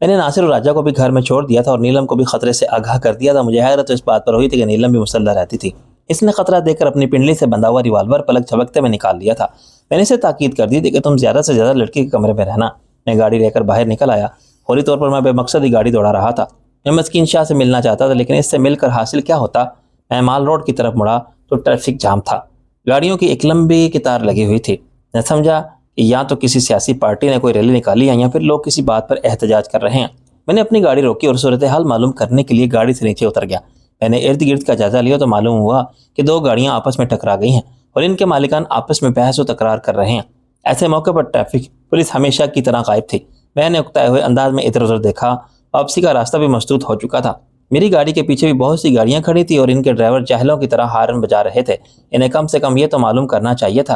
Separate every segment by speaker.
Speaker 1: میں نے ناصر اور راجہ کو بھی گھر میں چھوڑ دیا تھا اور نیلم کو بھی خطرے سے آگاہ کر دیا تھا۔ مجھے حیرت اس بات پر ہوئی تھی کہ نیلم بھی مسلح رہتی تھی۔ اس نے خطرہ دیکھ کر اپنی پنڈلی سے بندھا ہوا ریوالور پلک جھپکتے میں نکال لیا تھا۔ میں نے اسے تاکید کر دی تھی کہ تم زیادہ سے زیادہ لڑکی کے کمرے میں رہنا۔ میں گاڑی لے کر باہر نکل آیا۔ فوری طور پر میں بے مقصد ہی گاڑی دوڑا رہا تھا۔ میں مسکین شاہ سے ملنا چاہتا تھا، لیکن اس سے مل کر حاصل کیا ہوتا؟ میں مال روڈ کی طرف مڑا تو ٹریفک جام تھا۔ گاڑیوں کی ایک لمبی قطار لگی ہوئی تھی۔ میں سمجھا کہ یا تو کسی سیاسی پارٹی نے کوئی ریلی نکالی ہے یا پھر لوگ کسی بات پر احتجاج کر رہے ہیں۔ میں نے اپنی گاڑی روکی اور صورتحال معلوم کرنے کے لیے گاڑی سے نیچے اتر گیا۔ میں نے ارد گرد کا جائزہ لیا تو معلوم ہوا کہ دو گاڑیاں آپس میں ٹکرا گئی ہیں اور ان کے مالکان آپس میں بحث و تکرار کر رہے ہیں۔ ایسے موقع پر ٹریفک پولیس ہمیشہ کی طرح غائب تھی۔ میں نے اکتائے ہوئے انداز میں ادھر ادھر دیکھا۔ واپسی کا راستہ بھی مسدود ہو چکا تھا۔ میری گاڑی کے پیچھے بھی بہت سی گاڑیاں کھڑی تھی اور ان کے ڈرائیور جاہلوں کی طرح ہارن بجا رہے تھے۔ انہیں کم سے کم یہ تو معلوم کرنا چاہیے تھا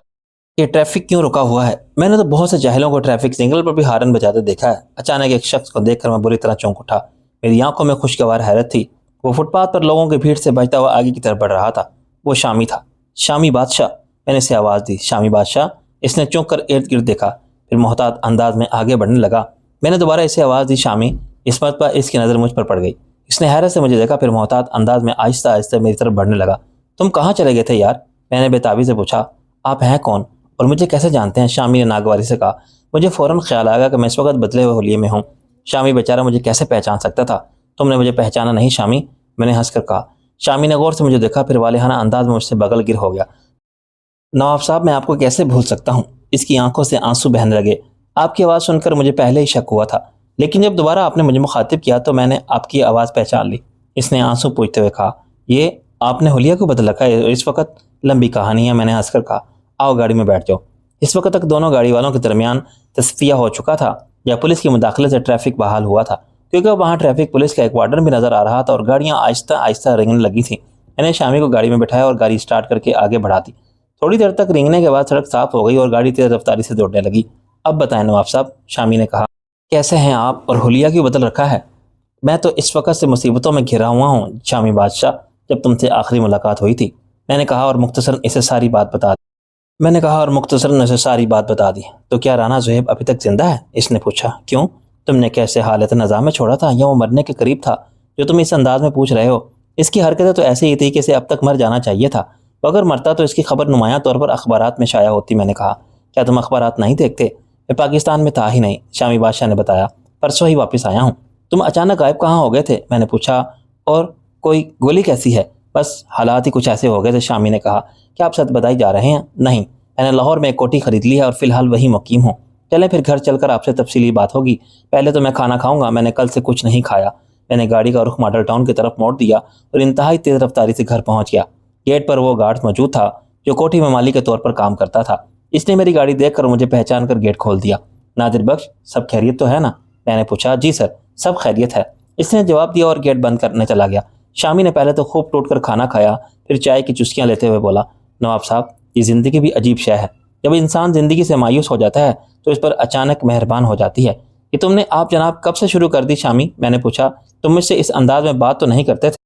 Speaker 1: کہ ٹریفک کیوں رکا ہوا ہے۔ میں نے تو بہت سے جاہلوں کو ٹریفک سگنل پر بھی ہارن بجاتے دیکھا ہے۔ اچانک ایک شخص کو دیکھ کر میں بری طرح چونک اٹھا۔ میری آنکھوں میں خوشگوار حیرت تھی۔ وہ فٹ پاتھ پر لوگوں کی بھیڑ سے بچتا ہوا آگے کی طرف بڑھ رہا تھا۔ وہ شامی تھا، شامی بادشاہ۔ میں نے اسے آواز دی، شامی بادشاہ۔ اس نے چونک کر ارد گرد دیکھا، پھر محتاط انداز میں آگے بڑھنے لگا۔ میں نے دوبارہ اسے آواز دی، شامی۔ اس مرتبہ اس کی نظر مجھ پر پڑ گئی۔ اس نے حیرت سے مجھے دیکھا، پھر محتاط انداز میں آہستہ آہستہ میری طرف بڑھنے لگا۔ تم کہاں چلے گئے تھے یار؟ میں نے بےتابی سے پوچھا۔ آپ ہیں کون اور مجھے کیسے جانتے ہیں؟ شامی نے ناگواری سے کہا۔ مجھے فوراً خیال آیا کہ میں اس وقت بدلے ہوئے حلیے میں ہوں۔ شامی بیچارہ مجھے کیسے پہچان سکتا تھا؟ تم نے مجھے پہچانا نہیں شامی؟ میں نے ہنس کر کہا۔ شامی نے غور سے مجھے دیکھا، پھر والہانہ انداز میں مجھ سے بغل گر ہو گیا۔ نواب صاحب، میں آپ کو کیسے بھول سکتا ہوں؟ اس کی آنکھوں سے آنسو بہنے لگے۔ آپ کی آواز سن کر مجھے پہلے ہی شک ہوا تھا، لیکن جب دوبارہ آپ نے مجھے مخاطب کیا تو میں نے آپ کی آواز پہچان لی۔ اس نے آنسو پوچھتے ہوئے کہا، یہ آپ نے حلیہ کو بدل رکھا ہے اس وقت؟ لمبی کہانی ہے، میں نے ہنس کر کہا۔ آؤ گاڑی میں بیٹھ جاؤ۔ اس وقت تک دونوں گاڑی والوں کے درمیان تصفیہ ہو چکا تھا یا پولیس کی مداخلت سے ٹریفک بحال ہوا تھا، کیونکہ وہاں ٹریفک پولیس کا ایک وارڈن بھی نظر آ رہا تھا اور گاڑیاں آہستہ آہستہ رنگنے لگی تھیں۔ میں نے شامی کو گاڑی میں بٹھایا اور گاڑی سٹارٹ کر کے آگے بڑھا دی۔ تھوڑی دیر تک رنگنے کے بعد سڑک صاف ہو گئی اور گاڑی تیز رفتاری سے دوڑنے لگی۔ اب بتائیں نواب صاحب، شامی نے کہا، کیسے ہیں آپ اور حلیہ کیوں بدل رکھا ہے؟ میں تو اس وقت سے مصیبتوں میں گھرا ہوا ہوں شامی بادشاہ، جب تم سے آخری ملاقات ہوئی تھی۔ میں نے کہا اور مختصراً اسے ساری بات بتا دی۔ تو کیا رانا زہیب ابھی تک زندہ ہے؟ اس نے پوچھا۔ کیوں؟ تم نے کیسے حالت نظام میں چھوڑا تھا یا وہ مرنے کے قریب تھا جو تم اس انداز میں پوچھ رہے ہو؟ اس کی حرکتیں تو ایسی ہی تھی کہ اسے اب تک مر جانا چاہیے تھا۔ وہ اگر مرتا تو اس کی خبر نمایاں طور پر اخبارات میں شائع ہوتی۔ میں نے کہا، کیا تم اخبارات نہیں دیکھتے؟ میں پاکستان میں تھا ہی نہیں، شامی بادشاہ نے بتایا، پرسوں ہی واپس آیا ہوں۔ تم اچانک غائب کہاں ہو گئے تھے؟ میں نے پوچھا۔ اور کوئی گولی کیسی ہے؟ بس حالات ہی کچھ ایسے ہو گئے تھے، شامی نے کہا۔ کیا آپ سچ بتائی جا رہے ہیں؟ نہیں، میں نے لاہور میں ایک کوٹھی خرید لی ہے اور فی الحال وہی مقیم ہوں۔ چلیں پھر گھر چل کر آپ سے تفصیلی بات ہوگی، پہلے تو میں کھانا کھاؤں گا، میں نے کل سے کچھ نہیں کھایا۔ میں نے گاڑی کا رخ ماڈل ٹاؤن کی طرف موڑ دیا اور انتہائی تیز رفتاری سے گھر پہنچ گیا۔ گیٹ پر وہ گارڈ موجود تھا جو کوٹھی میں مالی کے طور پر کام کرتا تھا۔ اس نے میری گاڑی دیکھ کر مجھے پہچان کر گیٹ کھول دیا۔ نادر بخش، سب خیریت تو ہے نا؟ میں نے پوچھا۔ جی سر، سب خیریت ہے، اس نے جواب دیا اور گیٹ بند کرنے چلا گیا۔ شامی نے پہلے تو خوب ٹوٹ کر کھانا کھایا، پھر چائے کی چسکیاں لیتے ہوئے بولا، نواب صاحب، یہ زندگی بھی عجیب شے ہے۔ جب انسان زندگی سے مایوس ہو جاتا ہے تو اس پر اچانک مہربان ہو جاتی ہے۔ یہ تم نے آپ جناب کب سے شروع کر دی شامی؟ میں نے پوچھا۔ تم مجھ سے اس انداز میں بات تو نہیں کرتے تھے۔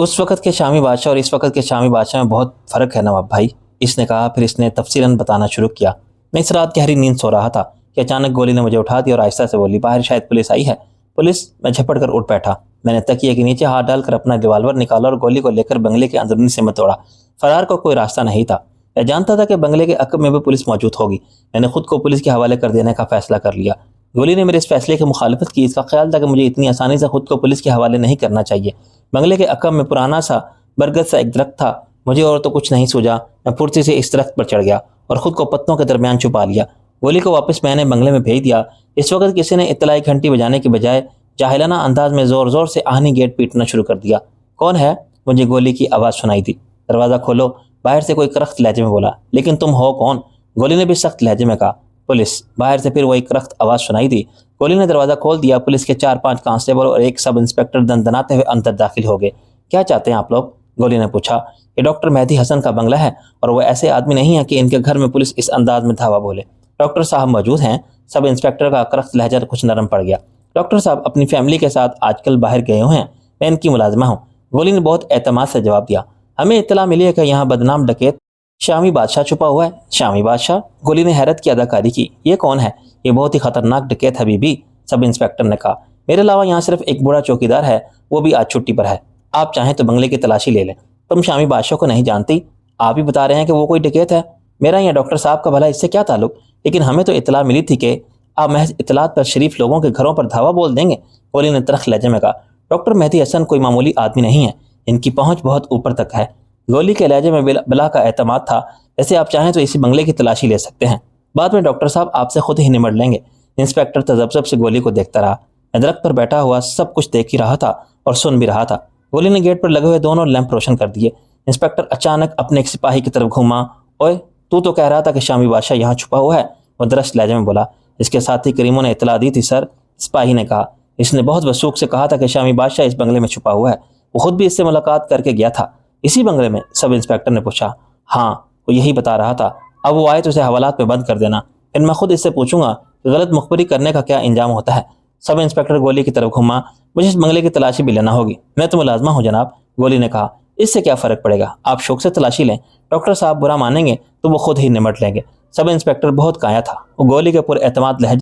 Speaker 1: اس وقت کے شامی بادشاہ اور اس وقت کے شامی بادشاہ میں بہت فرق ہے نواب بھائی، اس نے کہا۔ پھر اس نے تفصیلاً بتانا شروع کیا۔ میں اس رات گہری نیند سو رہا تھا کہ اچانک گولی نے مجھے اٹھا دیا اور آہستہ سے بولی، باہر شاید پولیس آئی ہے۔ پولیس؟ میں جھپٹ کر اٹھ بیٹھا۔ میں نے تکیے کے نیچے ہاتھ ڈال کر اپنا ریوالور نکالا اور گولی کو لے کر بنگلے کے اندرونی سے میں دوڑا۔ فرار کا کوئی راستہ نہیں تھا۔ میں جانتا تھا کہ بنگلے کے عقب میں بھی پولیس موجود ہوگی۔ میں نے خود کو پولیس کے حوالے کر دینے کا فیصلہ کر لیا۔ گولی نے میرے اس فیصلے کی مخالفت کی۔ اس کا خیال تھا کہ مجھے اتنی آسانی سے خود کو پولیس کے حوالے نہیں کرنا چاہیے۔ بنگلے کے عقب میں پرانا سا برگد سا ایک درخت تھا۔ مجھے اور تو کچھ نہیں سوجا۔ میں پھرتی سے اس درخت پر چڑھ گیا اور خود کو پتوں کے درمیان چھپا لیا۔ گولی کو واپس میں نے بنگلے میں بھیج دیا۔ اس وقت کسی نے اطلاعی گھنٹی بجانے کے بجائے جاہلانہ انداز میں زور زور سے آہنی گیٹ پیٹنا شروع کر دیا۔ کون ہے؟ مجھے گولی کی آواز سنائی دی۔ دروازہ کھولو، باہر سے کوئی کرخت لہجے میں بولا۔ لیکن تم ہو کون؟ گولی نے بھی سخت لہجے میں کہا۔ پولیس۔ باہر سے پھر وہی کرخت آواز سنائی دی۔ گولی نے دروازہ کھول دیا۔ پولیس کے 4-5 کانسٹیبل اور ایک سب انسپکٹر دندناتے ہوئے اندر داخل ہو گئے۔ کیا چاہتے ہیں آپ لوگ؟ گولی نے پوچھا۔ یہ ڈاکٹر مہدی حسن کا بنگلہ ہے اور وہ ایسے آدمی نہیں ہیں کہ ان کے گھر میں پولیس اس انداز میں دھاوا بولے۔ ڈاکٹر صاحب موجود ہیں؟ سب انسپکٹر کا کرخت لہجہ کچھ نرم پڑ گیا۔ ڈاکٹر صاحب اپنی فیملی کے ساتھ آج کل باہر گئے ہوئے ہیں، میں ان کی ملازمہ ہوں۔ گولی نے بہت اعتماد سے جواب دیا۔ ہمیں اطلاع ملی ہے کہ یہاں بدنام ڈکیت شامی بادشاہ چھپا ہوا ہے۔ شامی بادشاہ؟ گولی نے حیرت کی اداکاری کی۔ یہ کون ہے؟ یہ بہت ہی خطرناک ڈکیت ہے بی بی، سب انسپکٹر نے کہا۔ میرے علاوہ یہاں صرف ایک بوڑھا چوکیدار ہے، وہ بھی آج چھٹی پر ہے۔ آپ چاہیں تو بنگلے کی تلاشی لے لیں۔ تم شامی بادشاہ کو نہیں جانتی؟ آپ ہی بتا رہے ہیں کہ وہ کوئی ڈکیت ہے۔ میرا یا ڈاکٹر صاحب کا بھلا اس سے کیا تعلق؟ لیکن ہمیں تو اطلاع ملی تھی کہ آپ محض اطلاعات پر شریف لوگوں کے گھروں پر دھاوا بول دیں گے۔ گولی نے ترخ لہجے میں کہا، ڈاکٹر مہدی حسن کوئی معمولی آدمی نہیں ہے، ان کی پہنچ بہت اوپر تک ہے۔ گولی کے لہجے میں بلا کا اعتماد تھا، جیسے آپ چاہیں تو اسی بنگلے کی تلاشی لے سکتے ہیں، بعد میں ڈاکٹر صاحب آپ سے خود ہی نمٹ لیں گے۔ انسپکٹر تذبذب سے گولی کو دیکھتا رہا۔ میں درخت پر بیٹھا ہوا سب کچھ دیکھ ہی رہا تھا اور سن بھی رہا تھا۔ گولی نے گیٹ پر لگے ہوئے دونوں لیمپ روشن کر دیے۔ انسپکٹر اچانک اپنے ایک سپاہی کی طرف گھوما۔ اوئے، تو کہہ رہا تھا کہ شامی بادشاہ یہاں چھپا ہوا ہے؟ وہ درست لہجے میں بولا۔ اس کے ساتھی کریموں نے اطلاع دی تھی سر، سپاہی نے کہا۔ اس نے بہت وثوق سے کہا تھا کہ شامی بادشاہ اس بنگلے میں چھپا ہوا ہے، وہ خود بھی اس سے ملاقات کر کے گیا تھا۔ اسی بنگلے میں؟ سب انسپکٹر نے پوچھا۔ ہاں، وہ یہی بتا رہا تھا۔ اب وہ آئے تو اسے حوالات میں بند کر دینا، پھر میں خود اس سے پوچھوں گا کہ غلط مخبری کرنے کا کیا انجام ہوتا ہے۔ سب انسپکٹر گولی کی طرف گھوما۔ مجھے اس بنگلے کی تلاشی بھی لینا ہوگی۔ میں تو ملازمہ ہوں جناب، گولی نے کہا۔ اس سے کیا فرق پڑے گا، آپ شوق سے تلاشی لیں، ڈاکٹر صاحب برا مانیں گے تو وہ خود ہی نمٹ لیں گے۔ سب انسپکٹر بہت کایا تھا، وہ گولی کے پر اعتماد لہجے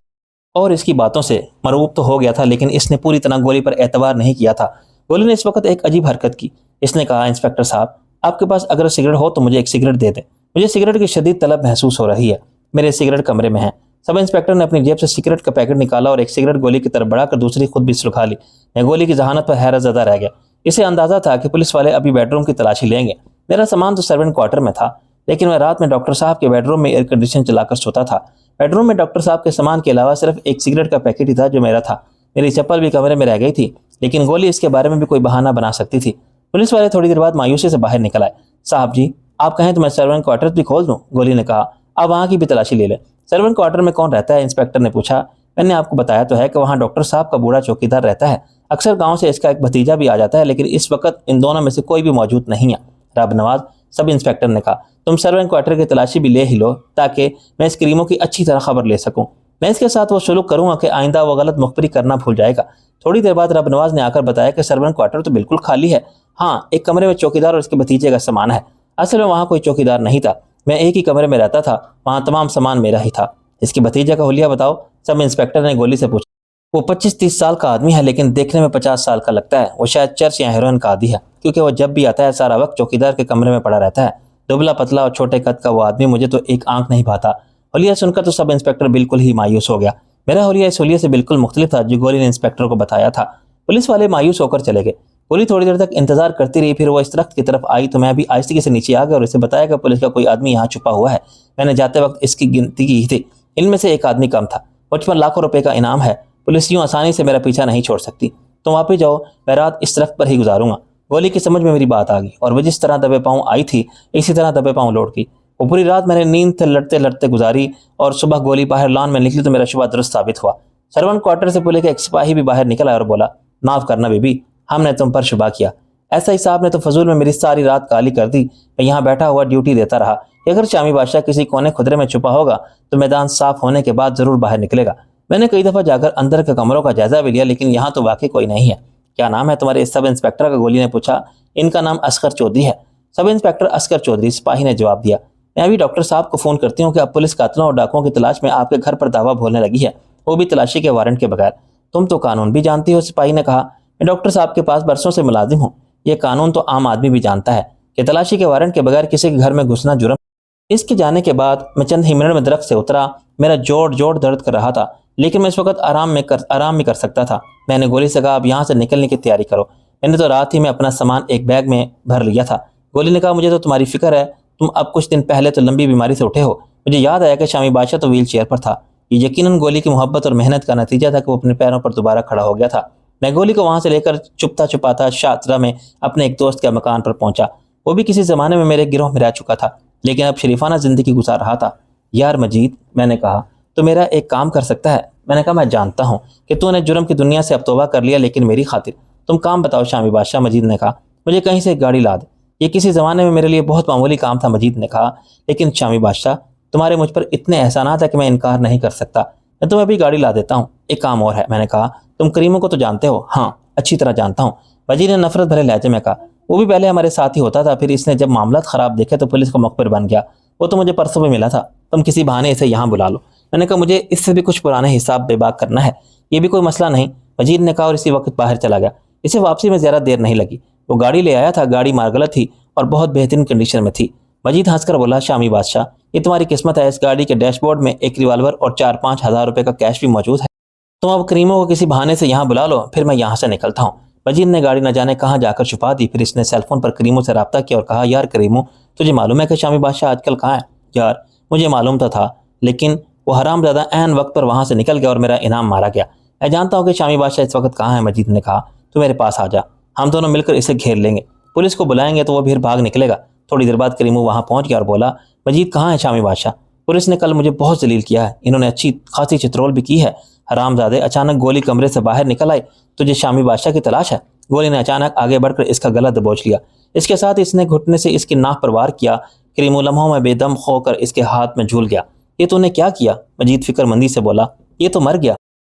Speaker 1: اور اس کی باتوں سے مرعوب تو ہو گیا تھا، لیکن اس نے پوری طرح گولی پر اعتبار نہیں کیا تھا۔ گولی نے اس وقت ایک عجیب حرکت کی۔ اس نے کہا، انسپکٹر صاحب، آپ کے پاس اگر سگریٹ ہو تو مجھے ایک سگریٹ دے دیں، مجھے سگریٹ کی شدید طلب محسوس ہو رہی ہے۔ میرے سگریٹ کمرے میں ہے۔ سب انسپکٹر نے اپنی جیب سے سگریٹ کا پیکٹ نکالا اور ایک سگریٹ گولی کی طرف بڑھا کر دوسری خود بھی سلگا لی۔ میں گولی کی ذہانت پر حیرت زدہ رہ گیا۔ اسے اندازہ تھا کہ پولیس والے ابھی بیڈ روم کی تلاشی لیں گے۔ میرا سامان تو سرونٹ کوارٹر میں تھا، لیکن میں رات میں ڈاکٹر صاحب کے بیڈ روم میں ایئر کنڈیشن چلا کر سوتا تھا۔ بیڈ روم میں ڈاکٹر صاحب کے سامان کے علاوہ صرف ایک سگریٹ کا پیکٹ ہی تھا جو میرا تھا۔ میری چپل بھی کمرے میں رہ گئی تھی، لیکن گولی اس کے بارے میں بھی کوئی بہانہ بنا سکتی تھی۔ پولیس والے تھوڑی دیر بعد مایوسی سے باہر نکل آئے۔ صاحب جی، آپ کہیں تو میں سرونٹ کوارٹر بھی کھول دوں، گولی نے کہا۔ آپ وہاں کی بھی تلاشی لے لیں۔ سرونٹ کوارٹر میں کون رہتا ہے؟ انسپکٹر نے پوچھا۔ میں نے آپ کو بتایا تو ہے کہ وہاں ڈاکٹر صاحب کا بوڑھا چوکیدار رہتا ہے، اکثر گاؤں سے اس کا ایک بھتیجا بھی آ جاتا ہے، لیکن اس وقت ان دونوں میں سے کوئی بھی موجود نہیں ہے۔ رب نواز، سب انسپکٹر نے کہا، تم سرونٹ کوارٹر کی تلاشی بھی لے ہی لو تاکہ میں اس کریموں کی اچھی طرح خبر لے سکوں۔ میں اس کے ساتھ وہ سلوک کروں گا کہ آئندہ وہ غلط مخبری کرنا بھول جائے گا۔ تھوڑی دیر بعد رب نواز نے آ کر بتایا کہ سرونٹ کوارٹر تو بالکل خالی ہے، ہاں ایک کمرے میں چوکیدار اور اس کے بھتیجے کا سامان ہے۔ اصل میں وہاں کوئی چوکیدار نہیں تھا، میں ایک ہی کمرے میں رہتا تھا، وہاں تمام سامان میرا ہی تھا۔ اس کے بھتیجے کا حلیہ بتاؤ، سب انسپکٹر نے گولی سے پوچھا۔ وہ 25-30 سال کا آدمی ہے، لیکن دیکھنے میں 50 سال کا لگتا ہے۔ وہ شاید چرچ یا ہیروئن کا عادی ہے، کیونکہ وہ جب بھی آتا ہے سارا وقت چوکیدار کے کمرے میں پڑا رہتا ہے۔ دبلا پتلا اور چھوٹے قد کا وہ آدمی مجھے تو ایک آنکھ نہیں بھاتا۔ حلیہ سن کر تو سب انسپکٹر بالکل ہی مایوس ہو گیا۔ میرا حلیہ اس حلیہ سے بالکل مختلف تھا جو گولی نے انسپکٹر کو بتایا تھا۔ پولیس والے مایوس ہو کر چلے گئے۔ گولی تھوڑی دیر تک انتظار کرتی رہی، پھر وہ اس درخت کی طرف آئی تو میں بھی آہستگی سے نیچے آ گیا اور اسے بتایا کہ پولیس کا کوئی آدمی یہاں چھپا ہوا ہے۔ میں نے جاتے وقت اس کی گنتی کی تھی، ان میں سے ایک آدمی کم تھا۔ مجھ پر لاکھوں روپے کا انعام ہے، پولیس یوں آسانی سے میرا پیچھا نہیں چھوڑ سکتی۔ تم واپس جاؤ، میں رات اس درخت پر ہی گزاروں گا۔ گولی کی سمجھ میں میری بات آ گئی اور وہ جس طرح دبے پاؤں آئی تھی اسی طرح دبے پاؤں لوٹ گئی۔ وہ پوری رات میں نے نیند سے لڑتے لڑتے گزاری اور صبح گولی باہر لان میں نکلی تو میرا شبہ درست ثابت ہوا۔ سرونٹ کوارٹر سے پولیس کا ایک سپاہی بھی باہر نکلا اور بولا، معاف کرنا بی بی، ہم نے تم پر شبہ کیا۔ ایسا ہی صاحب نے تو فضول میں میری ساری رات کالی کر دی۔ میں یہاں بیٹھا ہوا ڈیوٹی دیتا رہا کہ اگر شامی بادشاہ کسی کونے خدرے میں چھپا ہوگا تو میدان صاف ہونے کے بعد ضرور باہر نکلے گا۔ میں نے کئی دفعہ جا کر اندر کے کمروں کا جائزہ بھی لیا، لیکن یہاں تو واقعی کوئی نہیں ہے۔ کیا نام ہے تمہارے سب انسپکٹر کا؟ گولی نے پوچھا۔ ان کا نام اصغر چودھری ہے، سب انسپکٹر اصغر چودھری، سپاہی نے جواب دیا۔ میں ابھی ڈاکٹر صاحب کو فون کرتی ہوں کہ اب پولیس قاتلوں اور ڈاکوؤں کی تلاش میں آپ کے گھر پر دعویٰ بولنے لگی ہے، وہ بھی تلاشی کے وارنٹ کے بغیر۔ تم تو قانون بھی جانتی ہو، سپاہی نے کہا۔ میں ڈاکٹر صاحب کے پاس برسوں سے ملازم ہوں، یہ قانون تو عام آدمی بھی جانتا ہے کہ تلاشی کے وارنٹ کے بغیر کسی کے گھر میں گھسنا جرم۔ اس کے جانے کے بعد میں چند ہی منٹ میں درخت سے اترا۔ میرا جوڑ درد کر رہا تھا، لیکن میں اس وقت آرام بھی کر سکتا تھا۔ میں نے گولی سے کہا، اب یہاں سے نکلنے کی تیاری کرو۔ میں نے تو رات ہی میں اپنا سامان ایک بیگ میں بھر لیا تھا۔ گولی نے کہا، مجھے تو تمہاری فکر ہے، تم اب کچھ دن پہلے تو لمبی بیماری سے اٹھے ہو۔ مجھے یاد آیا کہ شامی بادشاہ تو ویل چیئر پر تھا۔ یہ یقیناً گولی کی محبت اور محنت کا نتیجہ تھا کہ وہ اپنے پیروں پر دوبارہ کھڑا ہو گیا تھا۔ میں گولی کو وہاں سے لے کر چپتا چھپاتا شاطرہ میں اپنے ایک دوست کے مکان پر پہنچا۔ وہ بھی کسی زمانے میں میرے گروہ میں رہ چکا تھا، لیکن اب شریفانہ زندگی گزار رہا تھا۔ یار مجید، میں نے کہا، تو میرا ایک کام کر سکتا ہے؟ میں نے کہا، میں جانتا ہوں کہ تو نے جرم کی دنیا سے اب توبہ کر لیا، لیکن میری خاطر تم کام بتاؤ شامی بادشاہ۔ مجید نے کہا، مجھے کہیں سے ایک گاڑی لا دے۔ یہ کسی زمانے میں میرے لیے بہت معمولی کام تھا، مجید نے کہا، لیکن شامی بادشاہ تمہارے مجھ پر اتنے احسانات ہیں کہ میں انکار نہیں کر سکتا۔ میں تمہیں بھی گاڑی لا دیتا ہوں۔ ایک کام اور ہے، میں نے کہا، تم کریموں کو تو جانتے ہو؟ ہاں، اچھی طرح جانتا ہوں، وزیر نے نفرت بھرے لہجے میں کہا۔ وہ بھی پہلے ہمارے ساتھ ہی ہوتا تھا، پھر اس نے جب معاملات خراب دیکھے تو پولیس کا مخبر بن گیا۔ وہ تو مجھے پرسوں میں ملا تھا، تم کسی بہانے اسے یہاں بلا لو۔ میں نے کہا، مجھے اس سے بھی کچھ پرانے حساب بے باک کرنا ہے، یہ بھی کوئی مسئلہ نہیں۔ مجید نے کہا اور اسی وقت باہر چلا گیا۔ اسے واپسی میں زیادہ دیر نہیں لگی، وہ گاڑی لے آیا تھا، گاڑی مارغلط تھی اور بہت بہترین کنڈیشن میں تھی۔ مجید ہنس کر بولا، شامی بادشاہ، یہ تمہاری قسمت ہے، اس گاڑی کے ڈیش بورڈ میں ایک ریوالور اور 4-5 ہزار روپے کا کیش بھی موجود ہے۔ تم اب کریموں کو کسی بہانے سے یہاں بلا لو، پھر میں یہاں سے نکلتا ہوں۔ مجید نے گاڑی نہ جانے کہاں جا کر چھپا دی، پھر اس نے سیل فون پر کریموں سے رابطہ کیا اور کہا، یار کریموں، تجھے معلوم ہے کہ شامی بادشاہ آج کل کہاں ہے؟ یار مجھے معلوم تو تھا، لیکن وہ حرام زادہ عین وقت پر وہاں سے نکل گیا اور میرا انعام مارا گیا۔ میں جانتا ہوں کہ شامی بادشاہ اس وقت کہاں ہے۔ مجید نے کہا، تو میرے پاس آ جا، ہم دونوں مل کر اسے گھیر لیں گے، پولیس کو بلائیں گے تو وہ پھر بھاگ نکلے گا۔ تھوڑی دیر بعد کریمو وہاں پہنچ گیا اور بولا، مجید کہاں ہے شامی بادشاہ؟ پولیس نے کل مجھے بہت ذلیل کیا ہے، انہوں نے اچھی خاصی چترول بھی کی ہے۔ حرام زادے، اچانک گولی کمرے سے باہر نکل آئی، تجھے شامی بادشاہ کی تلاش ہے؟ گولی نے اچانک آگے بڑھ کر اس کا گلا دبوچ لیا، اس کے ساتھ اس نے گھٹنے سے اس کی ناک پر وار کیا۔ کریمو لمحوں میں بے دم ہو کر اس کے ہاتھ میں جھول گیا۔ یہ تو نے کیا کیا؟ مجید فکر مندی سے بولا، یہ تو مر گیا،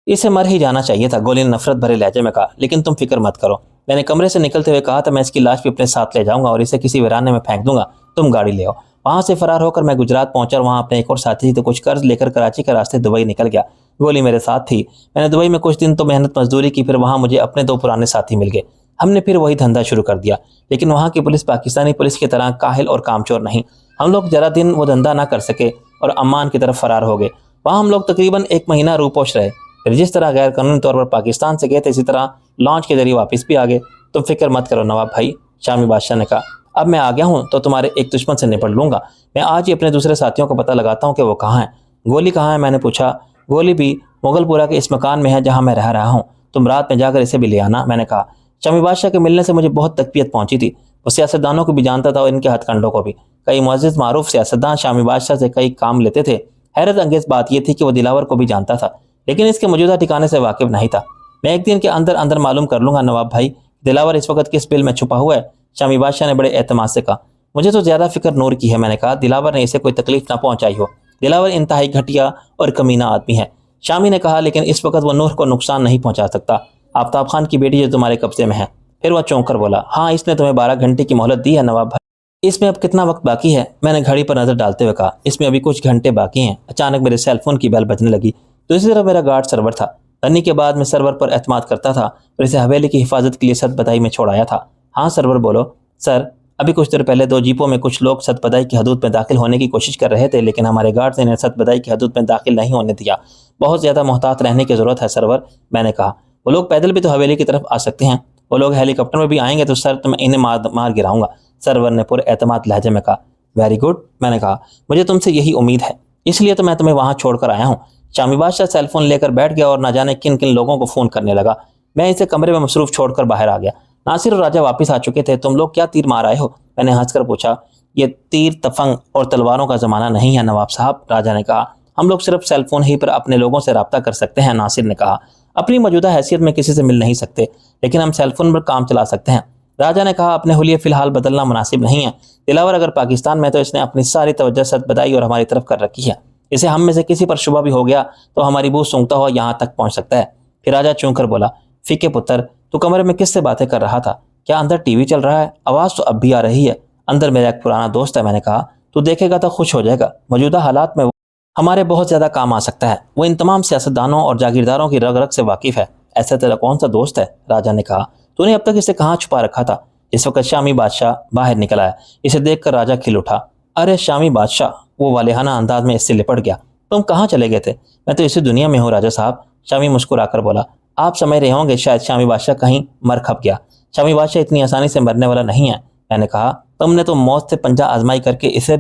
Speaker 1: اسے مر ہی جانا چاہیے تھا۔ گولی نے نفرت بھرے لہجے میں کہا، لیکن تم فکر مت کرو، میں نے کمرے سے نکلتے ہوئے کہا تھا میں اس کی لاش بھی اپنے ساتھ لے جاؤں گا اور اسے کسی ویرانے میں پھینک دوں گا، تم گاڑی لے آؤ۔ وہاں سے فرار ہو کر میں گجرات پہنچا اور وہاں اپنے ایک اور ساتھی تو کچھ قرض لے کر کراچی کے راستے دبئی نکل گیا۔ گولی میرے ساتھ تھی، میں نے دبئی میں کچھ دن تو محنت مزدوری کی، پھر وہاں مجھے اپنے 2 پرانے ساتھی مل گئے، ہم نے پھر وہی دھندا شروع کر دیا۔ لیکن وہاں کی پولیس پاکستانی پولیس کی طرح کاہل اور کامچور نہیں، ہم لوگ ذرا دن وہ دھندا نہ کر سکے اور عمان کی طرف فرار ہو گئے۔ وہاں ہم لوگ تقریباً 1 مہینہ روپوش رہے، پھر جس طرح غیر قانونی طور پر پاکستان سے گئے تھے اسی طرح لانچ کے ذریعے واپس بھی آ گئے۔ تم فکر مت کرو نواب بھائی، شامی بادشاہ نے کہا، اب میں آ گیا ہوں تو تمہارے ایک دشمن سے نپٹ لوں گا، میں آج ہی اپنے دوسرے ساتھیوں کا پتہ لگاتا ہوں کہ وہ کہاں ہیں۔ گولی کہاں ہے؟ میں نے پوچھا۔ گولی بھی مغل پورہ کے اس مکان میں ہے جہاں میں رہ رہا ہوں، تم رات میں جا کر اسے بھی لے آنا، میں نے کہا۔ شامی بادشاہ کے ملنے سے مجھے بہت تکلیف پہنچی تھی، وہ سیاستدانوں کو بھی جانتا تھا اور ان کے ہتھ کنڈوں کو بھی۔ کئی معزز معروف سیاستدان شامی بادشاہ سے کئی کام لیتے تھے۔ حیرت انگیز بات یہ تھی کہ وہ دلاور کو بھی جانتا تھا، لیکن اس کے موجودہ ٹھکانے سے واقف نہیں تھا۔ میں ایک دن کے اندر اندر معلوم کر لوں گا نواب بھائی، دلاور اس وقت کس بل میں چھپا ہوا ہے؟ شامی بادشاہ نے بڑے اعتماد سے کہا۔ مجھے تو زیادہ فکر نور کی ہے، میں نے کہا، دلاور نے اسے کوئی تکلیف نہ پہنچائی ہو، دلاور انتہائی گھٹیا اور کمینہ آدمی ہے۔ شامی نے کہا، لیکن اس وقت وہ نور کو نقصان نہیں پہنچا سکتا، آفتاب خان کی بیٹی جو تمہارے قبضے میں ہے۔ پھر وہ چونک کر بولا، ہاں اس نے تمہیں 12 گھنٹے کی مہلت دی ہے نواب بھائی، اس میں اب کتنا وقت باقی ہے؟ میں نے گھڑی پر نظر ڈالتے ہوئے کہا، اس میں ابھی کچھ گھنٹے باقی ہیں۔ اچانک میرے سیل فون کی بیل بجنے لگی تو اسی طرح میرا گارڈ سرور تھا۔ رنی کے بعد میں سرور پر اعتماد کرتا تھا اور اسے حویلی کی حفاظت کے لیے ست بدائی میں چھوڑ آیا تھا۔ ہاں سرور بولو۔ سر، ابھی کچھ دیر پہلے 2 جیپوں میں کچھ لوگ ست بدائی کی حدود میں داخل ہونے کی کوشش کر رہے تھے، لیکن ہمارے گارڈ نے انہیں ست بدائی کی حدود میں داخل نہیں ہونے دیا۔ بہت زیادہ محتاط رہنے کی ضرورت ہے سرور، میں نے کہا۔ وہ لوگ پیدل بھی تو حویلی کی طرف آ سکتے ہیں، وہ لوگ ہیلی کاپٹر میں بھی آئیں گے تو سر تو میں انہیں مار گراؤں گا، سرور نے پورے اعتماد لہجے میں کہا۔ ویری گڈ، میں نے کہا، مجھے تم سے یہی امید ہے، اس لیے تو میں تمہیں وہاں چھوڑ کر آیا ہوں۔ شامی بادشاہ سیل فون لے کر بیٹھ گیا اور نہ جانے کن کن لوگوں کو فون کرنے لگا۔ میں اسے کمرے میں مصروف چھوڑ کر باہر آ گیا۔ ناصر اور راجہ واپس آ چکے تھے۔ تم لوگ کیا تیر مار آئے ہو؟ میں نے ہنس کر پوچھا۔ یہ تیر تفنگ اور تلواروں کا زمانہ نہیں ہے نواب صاحب، راجہ نے کہا، ہم لوگ صرف سیل فون ہی پر اپنے لوگوں سے رابطہ کر سکتے ہیں۔ ناصر نے کہا، اپنی موجودہ حیثیت میں کسی سے مل نہیں سکتے، لیکن ہم سیل فون پر کام چلا سکتے ہیں۔ راجہ نے کہا، اپنے حلیے فی الحال بدلنا مناسب نہیں ہے، دلاور اگر پاکستان میں تو اس نے اپنی ساری توجہ ست بدائی اور ہماری طرف کر رکھی ہے، اسے ہم میں سے کسی پر شبہ بھی ہو گیا تو ہماری بو سونگتا ہوا یہاں تک پہنچ سکتا ہے۔ پھر راجہ چونک کر بولا، فیکے پتر، تو کمرے میں کس سے باتیں کر رہا تھا؟ کیا اندر ٹی وی چل رہا ہے؟ آواز تو اب بھی آ رہی ہے۔ اندر میرا ایک پرانا دوست ہے، میں نے کہا، تو دیکھے گا تو خوش ہو جائے گا، موجودہ حالات میں وہ ہمارے بہت زیادہ کام آ سکتا ہے، وہ ان تمام سیاستدانوں اور جاگیرداروں کی رگ رگ سے واقف ہے۔ ایسا تیرا کون سا دوست ہے؟ راجہ نے کہا، تو نے اب تک اسے کہاں چھپا رکھا تھا؟ اس وقت شامی بادشاہ باہر نکل آیا، اسے دیکھ کر راجہ کھل اٹھا۔ ارے شامی بادشاہ، وہ والہانہ انداز میں اس سے لپٹ گیا، تم کہاں چلے گئے تھے؟ میں تو اسی دنیا میں ہوں راجہ صاحب، شامی مسکرا کر بولا۔ آپ سمجھ رہے ہوں گے شاید شامی بادشاہ کہیں مر کھپ گیا، شامی بادشاہ اتنی آسانی سے مرنے والا نہیں ہے، میں نے کہا۔ تم نے تو موت سے پنجہ آزمائی کر کے اسے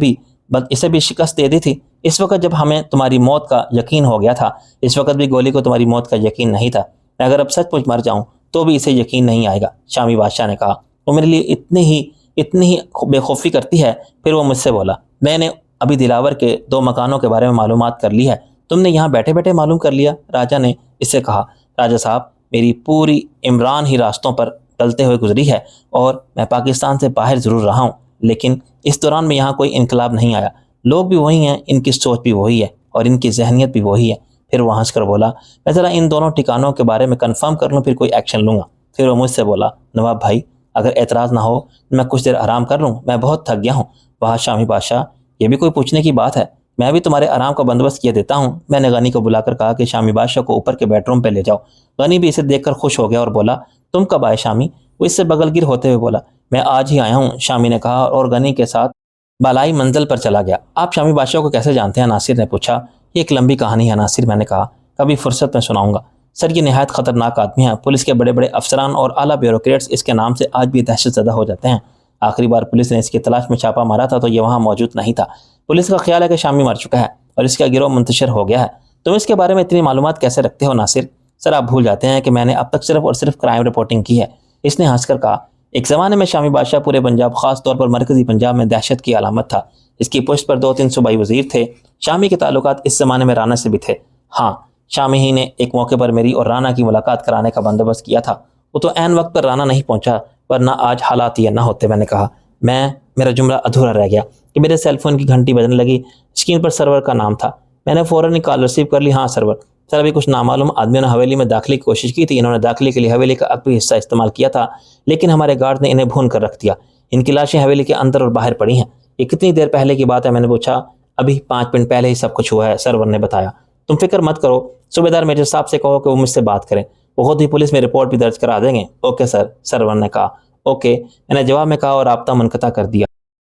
Speaker 1: بھی شکست دے دی تھی، اس وقت جب ہمیں تمہاری موت کا یقین ہو گیا تھا، اس وقت بھی گولی کو تمہاری موت کا یقین نہیں تھا، میں اگر اب سچ مچ مر جاؤں تو بھی اسے یقین نہیں آئے گا، شامی بادشاہ نے کہا۔ وہ میرے لیے اتنی ہی بے خوفی کرتی ہے؟ پھر وہ مجھ سے بولا، میں نے ابھی دلاور کے 2 مکانوں کے بارے میں معلومات کر لی ہے۔ تم نے یہاں بیٹھے بیٹھے معلوم کر لیا؟ راجہ نے اس سے کہا۔ راجہ صاحب، میری پوری عمران ہی راستوں پر ڈلتے ہوئے گزری ہے اور میں پاکستان سے باہر ضرور رہا ہوں، لیکن اس دوران میں یہاں کوئی انقلاب نہیں آیا، لوگ بھی وہی ہیں، ان کی سوچ بھی وہی ہے اور ان کی ذہنیت بھی وہی ہے۔ پھر وہ ہنس کر بولا، میں ذرا ان دونوں ٹھکانوں کے بارے میں کنفرم کر لوں پھر کوئی ایکشن لوں گا۔ پھر وہ مجھ سے بولا، نواب بھائی اگر اعتراض نہ ہو میں کچھ دیر آرام کر لوں، میں بہت تھک گیا ہوں۔ وہاں شامی بادشاہ، یہ بھی کوئی پوچھنے کی بات ہے، میں بھی تمہارے آرام کا بندوبست کیے دیتا ہوں۔ میں نے غنی کو بلا کر کہا کہ شامی بادشاہ کو اوپر کے بیڈ روم پہ لے جاؤ۔ غنی بھی اسے دیکھ کر خوش ہو گیا اور بولا تم کب آئے شامی؟ وہ اس سے بغل گیر ہوتے ہوئے بولا میں آج ہی آیا ہوں، شامی نے کہا اور غنی کے ساتھ بالائی منزل پر چلا گیا۔ آپ شامی بادشاہ کو کیسے جانتے ہیں؟ ناصر نے پوچھا۔ یہ ایک لمبی کہانی ہے ناصر، میں نے کہا، کبھی فرصت میں سناؤں گا۔ سر یہ نہایت خطرناک آدمی ہے، پولیس کے بڑے بڑے افسران اور اعلیٰ بیوروکریٹس اس کے نام سے آج بھی دہشت زدہ ہو جاتے ہیں۔ آخری بار پولیس نے اس کی تلاش میں چھاپا مارا تھا تو یہ وہاں موجود نہیں تھا۔ پولیس کا خیال ہے کہ شامی مر چکا ہے اور اس کا گروہ منتشر ہو گیا ہے۔ تم اس کے بارے میں اتنی معلومات کیسے رکھتے ہو ناصر؟ سر آپ بھول جاتے ہیں کہ میں نے اب تک صرف اور صرف کرائم رپورٹنگ کی ہے، اس نے ہنس کر کہا۔ ایک زمانے میں شامی بادشاہ پورے پنجاب، خاص طور پر مرکزی پنجاب میں دہشت کی علامت تھا۔ اس کی پشت پر 2-3 صوبائی وزیر تھے۔ شامی کے تعلقات اس زمانے میں رانا سے بھی تھے۔ ہاں، شامی ہی نے ایک موقع پر میری اور رانا کی ملاقات کرانے کا بندوبست کیا تھا۔ وہ تو عین وقت پر رانا نہیں پہنچا، ورنہ آج حالات یہ نہ ہوتے۔ میں نے کہا۔ میرا جملہ ادھورا رہ گیا کہ میرے سیل فون کی گھنٹی بجنے لگی۔ اسکرین پر سرور کا نام تھا۔ میں نے فوراً کال ریسیو کر لی۔ ہاں سرور، سر ابھی کچھ نامعلوم آدمیوں نے حویلی میں داخلے کی کوشش کی تھی۔ انہوں نے داخلے کے لیے حویلی کا عقبی حصہ استعمال کیا تھا، لیکن ہمارے گارڈ نے انہیں بھون کر رکھ دیا۔ ان کی لاشیں حویلی کے اندر اور باہر پڑی ہیں۔ یہ کتنی دیر پہلے کی بات ہے؟ میں نے پوچھا۔ ابھی 5 منٹ پہلے ہی سب کچھ ہوا ہے، سرور نے بتایا۔ تم فکر مت کرو، صوبیدار میجر صاحب سے کہو کہ وہ مجھ سے بات کریں، وہ خود ہی پولیس میں رپورٹ بھی درج کرا دیں گے۔ اوکے سر، سرور نے کہا۔ اوکے، میں نے جواب میں کہا اور رابطہ منقطع کر دیا۔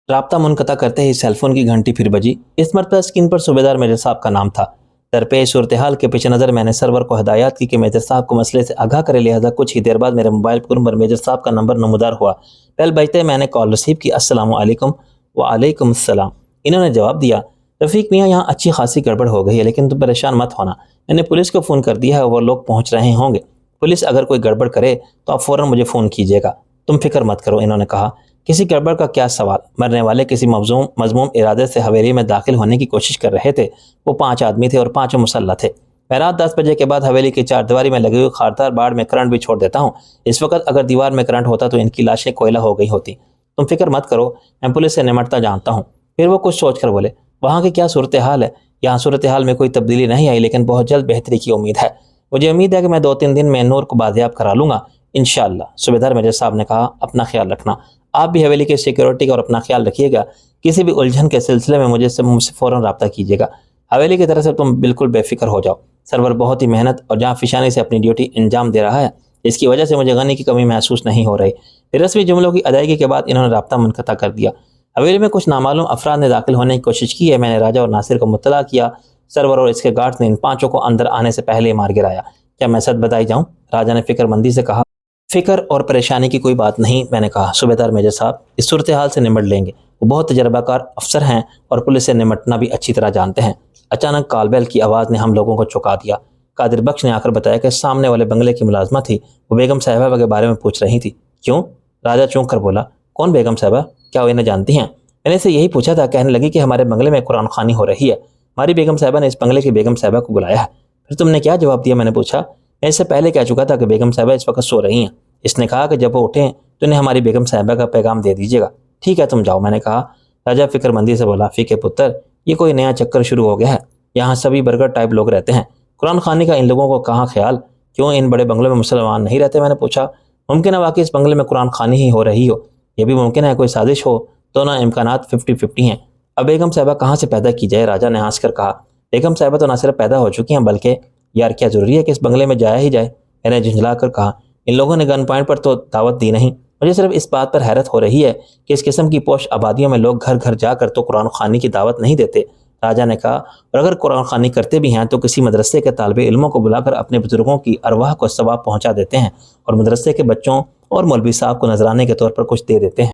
Speaker 1: رابطہ منقطع کرتے ہی سیل فون کی گھنٹی پھر بجی۔ اس مرتبہ اسکرین پر صوبیدار میجر صاحب کا نام تھا۔ درپیش صورتحال کے پیش نظر میں نے سرور کو ہدایات کی کہ میجر صاحب کو مسئلے سے آگاہ کرے، لہذا کچھ ہی دیر بعد میرے موبائل پر میجر صاحب کا نمبر نمودار ہوا۔ بیل بجتے میں نے کال ریسیو کی۔ السلام علیکم۔ وعلیکم السلام، انہوں نے جواب دیا۔ رفیق میاں، یہاں اچھی خاصی گڑبڑ ہو گئی ہے، لیکن تم پریشان مت ہونا، میں نے پولیس کو فون کر دیا ہے، وہ لوگ پہنچ رہے ہوں گے۔ پولیس اگر کوئی گڑبڑ کرے تو آپ فوراً مجھے فون کیجیے گا، تم فکر مت کرو، انہوں نے کہا۔ کسی گڑبڑ کا کیا سوال؟ مرنے والے کسی مذموم ارادے سے حویلی میں داخل ہونے کی کوشش کر رہے تھے۔ وہ 5 آدمی تھے اور 5 مسلح تھے۔ میں رات 10 بجے کے بعد حویلی کی 4 دیواری میں لگی ہوئی خاردار باڑ میں کرنٹ بھی چھوڑ دیتا ہوں۔ اس وقت اگر دیوار میں کرنٹ ہوتا تو ان کی لاشیں کوئلہ ہو گئی ہوتی۔ تم فکر مت کرو، میں پولیس سے نمٹتا جانتا ہوں۔ پھر وہ کچھ سوچ کر بولے، وہاں کی کیا صورتحال ہے؟ یہاں صورتحال میں کوئی تبدیلی نہیں آئی، لیکن بہت جلد بہتری کی امید ہے۔ مجھے امید ہے کہ میں 2-3 دن میں نور کو بازیاب کرا لوں گا انشاءاللہ۔ صوبیدار میجر صاحب نے کہا، اپنا خیال رکھنا، آپ بھی حویلی کی سیکیورٹی کا اور اپنا خیال رکھیے گا۔ کسی بھی الجھن کے سلسلے میں مجھ سے فوراً رابطہ کیجیے گا۔ حویلی کی طرف سے تم بالکل بے فکر ہو جاؤ۔ سرور بہت ہی محنت اور جاں فشانی سے اپنی ڈیوٹی انجام دے رہا ہے، اس کی وجہ سے مجھے غنی کی کمی محسوس نہیں ہو رہی۔ پھر رسمی جملوں کی ادائیگی کے بعد انہوں نے رابطہ منقطع کر دیا۔ حویلی میں کچھ نامعلوم افراد نے داخل ہونے کی کوشش کی ہے۔ میں نے راجہ اور ناصر کو مطلع کیا۔ سرور اور اس کے گارڈز نے ان 5 کو اندر آنے سے پہلے ہی مار گرایا۔ کیا میں سچ بتائی جاؤں؟ راجہ نے فکر مندی سے کہا۔ فکر اور پریشانی کی کوئی بات نہیں، میں نے کہا۔ صوبیدار میجر صاحب اس صورتحال سے نمٹ لیں گے، وہ بہت تجربہ کار افسر ہیں اور پولیس سے نمٹنا بھی اچھی طرح جانتے ہیں۔ اچانک کال بیل کی آواز نے ہم لوگوں کو چونکا دیا۔ قادر بخش نے آ کر بتایا کہ سامنے والے بنگلے کی ملازمہ تھی، وہ بیگم صاحبہ کے بارے میں پوچھ رہی تھی۔ کیوں؟ راجہ چونک کر بولا، کون بیگم صاحبہ؟ کیا وہ انہیں جانتی ہیں؟ میں نے اسے یہی پوچھا تھا، کہنے لگی کہ ہمارے بنگلے میں قرآن خوانی ہو رہی ہے، ہماری بیگم صاحبہ نے اس بنگلے کی بیگم صاحبہ کو بلایا ہے۔ پھر تم نے کیا جواب دیا؟ میں نے پوچھا۔ میں اس سے پہلے کہہ چکا تھا کہ بیگم صاحبہ اس وقت سو رہی ہیں۔ اس نے کہا کہ جب وہ اٹھیں تو انہیں ہماری بیگم صاحبہ کا پیغام دے دیجیے گا۔ ٹھیک ہے، تم جاؤ، میں نے کہا۔ راجہ فکر مندی سے بولا، فیکے پتر، یہ کوئی نیا چکر شروع ہو گیا ہے، یہاں سبھی برگر ٹائپ لوگ رہتے ہیں، قرآن خوانی کا ان لوگوں کو کہاں خیال؟ کیوں ان بڑے بنگلوں میں مسلمان نہیں رہتے؟ میں نے پوچھا۔ ممکن ہے واقعی اس بنگلے میں قرآن خوانی ہی ہو رہی ہو، یہ بھی ممکن ہے کوئی سازش ہو، دونوں امکانات 50-50 ہیں۔ اب بیگم صاحبہ کہاں سے پیدا کی جائے؟ راجہ نے ہنس کر کہا، بیگم صاحبہ تو نہ صرف پیدا ہو چکی ہیں بلکہ یار کیا ضروری ہے کہ اس بنگلے میں جایا ہی جائے؟ میں نے جھنجھلا کر کہا، ان لوگوں نے گن پوائنٹ پر تو دعوت دی نہیں، مجھے صرف اس بات پر حیرت ہو رہی ہے کہ اس قسم کی پوش آبادیوں میں لوگ گھر گھر جا کر تو قرآن خوانی کی دعوت نہیں دیتے۔ راجہ نے کہا، اور اگر قرآن خوانی کرتے بھی ہیں تو کسی مدرسے کے طالب علموں کو بلا کر اپنے بزرگوں کی ارواح کو ثواب پہنچا دیتے ہیں اور مدرسے کے بچوں اور مولوی صاحب کو نذرانے کے طور پر کچھ دے دیتے ہیں۔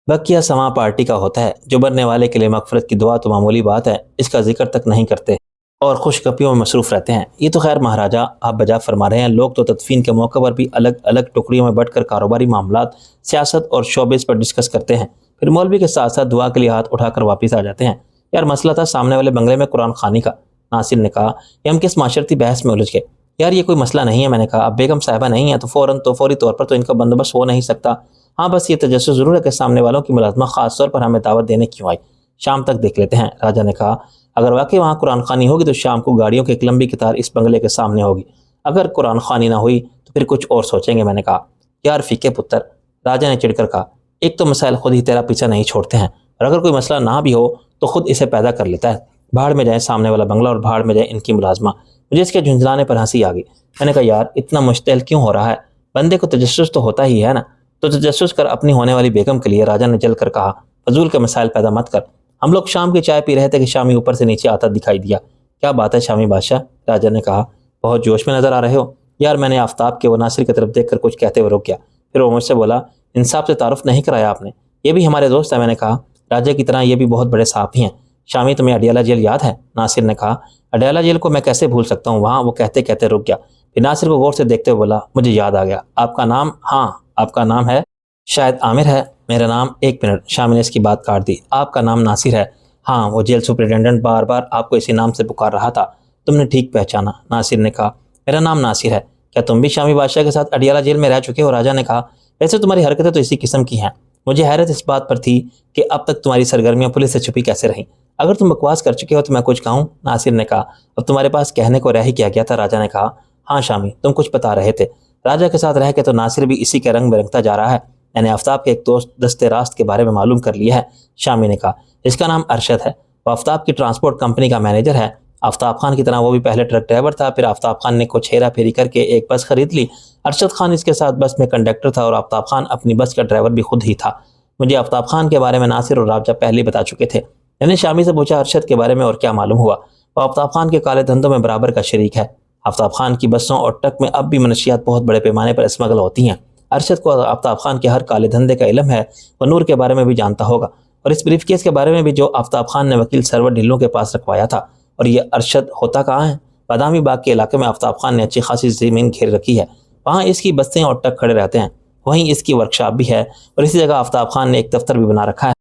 Speaker 1: بقیہ سما پارٹی کا ہوتا ہے، جو مرنے والے کے لیے مغفرت کی دعا تو معمولی بات ہے، اس کا ذکر تک نہیں کرتے اور خوش گپیوں میں مصروف رہتے ہیں۔ یہ تو خیر مہاراجہ آپ بجا فرما رہے ہیں، لوگ تو تدفین کے موقع پر بھی الگ الگ ٹکڑیوں میں بٹ کر کاروباری معاملات، سیاست اور شوبز پر ڈسکس کرتے ہیں، پھر مولوی کے ساتھ ساتھ دعا کے لیے ہاتھ اٹھا کر واپس آ جاتے ہیں۔ یار مسئلہ تھا سامنے والے بنگلے میں قرآن خوانی کا۔ ناصر نے کہا، یہ ہم کس معاشرتی بحث میں الجھ گئے؟ یار یہ کوئی مسئلہ نہیں ہے، میں نے کہا۔ اب بیگم صاحبہ نہیں ہے تو فوری طور پر تو ان کا بندوبست ہو نہیں سکتا۔ ہاں بس یہ تجسس ضرور ہے کہ سامنے والوں کی ملازمہ خاص طور پر ہمیں دعوت دینے کیوں آئی، شام تک دیکھ لیتے ہیں، راجہ نے کہا۔ اگر واقعی وہاں قرآن خوانی ہوگی تو شام کو گاڑیوں کی ایک لمبی قطار اس بنگلے کے سامنے ہوگی، اگر قرآن خوانی نہ ہوئی تو پھر کچھ اور سوچیں گے، میں نے کہا۔ یار فیکے پتر، راجہ نے چڑھ کر کہا، ایک تو مسائل خود ہی تیرا پیچھا نہیں چھوڑتے ہیں، اور اگر کوئی مسئلہ نہ بھی ہو تو خود اسے پیدا کر لیتا ہے۔ بھاڑ میں جائے سامنے والا بنگلہ اور بھاڑ میں جائے ان کی ملازمہ۔ مجھے اس کے جھنجھلانے پر ہنسی آ گئی۔ میں نے کہا یار اتنا مشتعل کیوں ہو رہا ہے؟ بندے کو تجسس تو ہوتا ہی ہے نا، تو تجسس کر اپنی ہونے والی بیگم کے لیے۔ راجا نے جل کر کہا فضول کے مسائل پیدا مت کر۔ ہم لوگ شام کی چائے پی رہے تھے کہ شامی اوپر سے نیچے آتا دکھائی دیا۔ کیا بات ہے شامی بادشاہ؟ راجا نے کہا بہت جوش میں نظر آ رہے ہو یار۔ میں نے آفتاب کے وہ ناصر کی طرف دیکھ کر کچھ کہتے ہوئے روک گیا۔ پھر وہ مجھ سے بولا انصاف سے تعارف نہیں کرایا آپ نے، یہ بھی ہمارے دوست ہیں۔ میں نے کہا راجا کی طرح یہ بھی بہت بڑے صحافی ہیں۔ شامی تمہیں اڈیالہ جیل یاد ہے؟ ناصر نے کہا اڈیالہ جیل کو میں کیسے بھول سکتا ہوں، وہاں۔ وہ کہتے کہتے رک گیا، پھر ناصر کو غور سے دیکھتے ہوئے بولا مجھے یاد آ گیا، آپ کا نام؟ ہاں آپ کا نام ہے شاید عامر ہے۔ میرا نام؟ ایک منٹ، شامی نے اس کی بات کاٹ دی۔ آپ کا نام ناصر ہے؟ ہاں، وہ جیل سپرنٹینڈنٹ بار بار آپ کو اسی نام سے پکار رہا تھا، تم نے ٹھیک پہچانا۔ ناصر نے کہا میرا نام ناصر ہے۔ کیا تم بھی شامی بادشاہ کے ساتھ اڈیالہ جیل میں رہ چکے ہو؟ راجا نے کہا ویسے تمہاری حرکتیں تو اسی قسم کی ہیں۔ مجھے حیرت اس بات پر تھی کہ اب تک تمہاری سرگرمیاں پولیس سے چھپی کیسے رہیں۔ اگر تم بکواس کر چکے ہو تو میں کچھ کہوں؟ ناصر نے کہا اب تمہارے پاس کہنے کو رہ ہی کیا گیا تھا؟ راجا نے کہا ہاں شامی، تم کچھ بتا رہے تھے۔ راجا کے ساتھ رہ کے تو ناصر بھی اسی کے رنگ میں رنگتا جا رہا ہے۔ میں نے آفتاب کے ایک دوست دستے راست کے بارے میں معلوم کر لیا ہے، شامی نے کہا۔ اس کا نام ارشد ہے، وہ آفتاب کی ٹرانسپورٹ کمپنی کا مینیجر ہے۔ آفتاب خان کی طرح وہ بھی پہلے ٹرک ڈرائیور تھا، پھر آفتاب خان نے کچھ ہیرا پھیری کر کے ایک بس خرید لی۔ ارشد خان اس کے ساتھ بس میں کنڈکٹر تھا اور آفتاب خان اپنی بس کا ڈرائیور بھی خود ہی تھا۔ مجھے آفتاب خان کے بارے میں ناصر اور راجا پہلے ہی بتا چکے تھے۔ میں نے شامی سے پوچھا ارشد کے بارے میں اور کیا معلوم ہوا؟ وہ آفتاب خان کے کالے دھندوں میں برابر کا شریک ہے۔ آفتاب خان کی بسوں اور ٹرک میں اب بھی منشیات بہت بڑے پیمانے پر اسمگل ہوتی ہیں۔ ارشد کو آفتاب خان کے ہر کالے دھندے کا علم ہے، وہ نور کے بارے میں بھی جانتا ہوگا، اور اس بریف کیس کے بارے میں بھی جو آفتاب خان نے وکیل سرور ڈھلوں کے پاس رکھوایا تھا۔ اور یہ ارشد ہوتا کہاں ہے؟ بادامی باغ کے علاقے میں آفتاب خان نے اچھی خاصی زمین گھیر رکھی ہے، وہاں اس کی بسیں اور ٹرک کھڑے رہتے ہیں، وہیں اس کی ورکشاپ بھی ہے، اور اسی جگہ آفتاب خان نے ایک دفتر بھی بنا رکھا ہے۔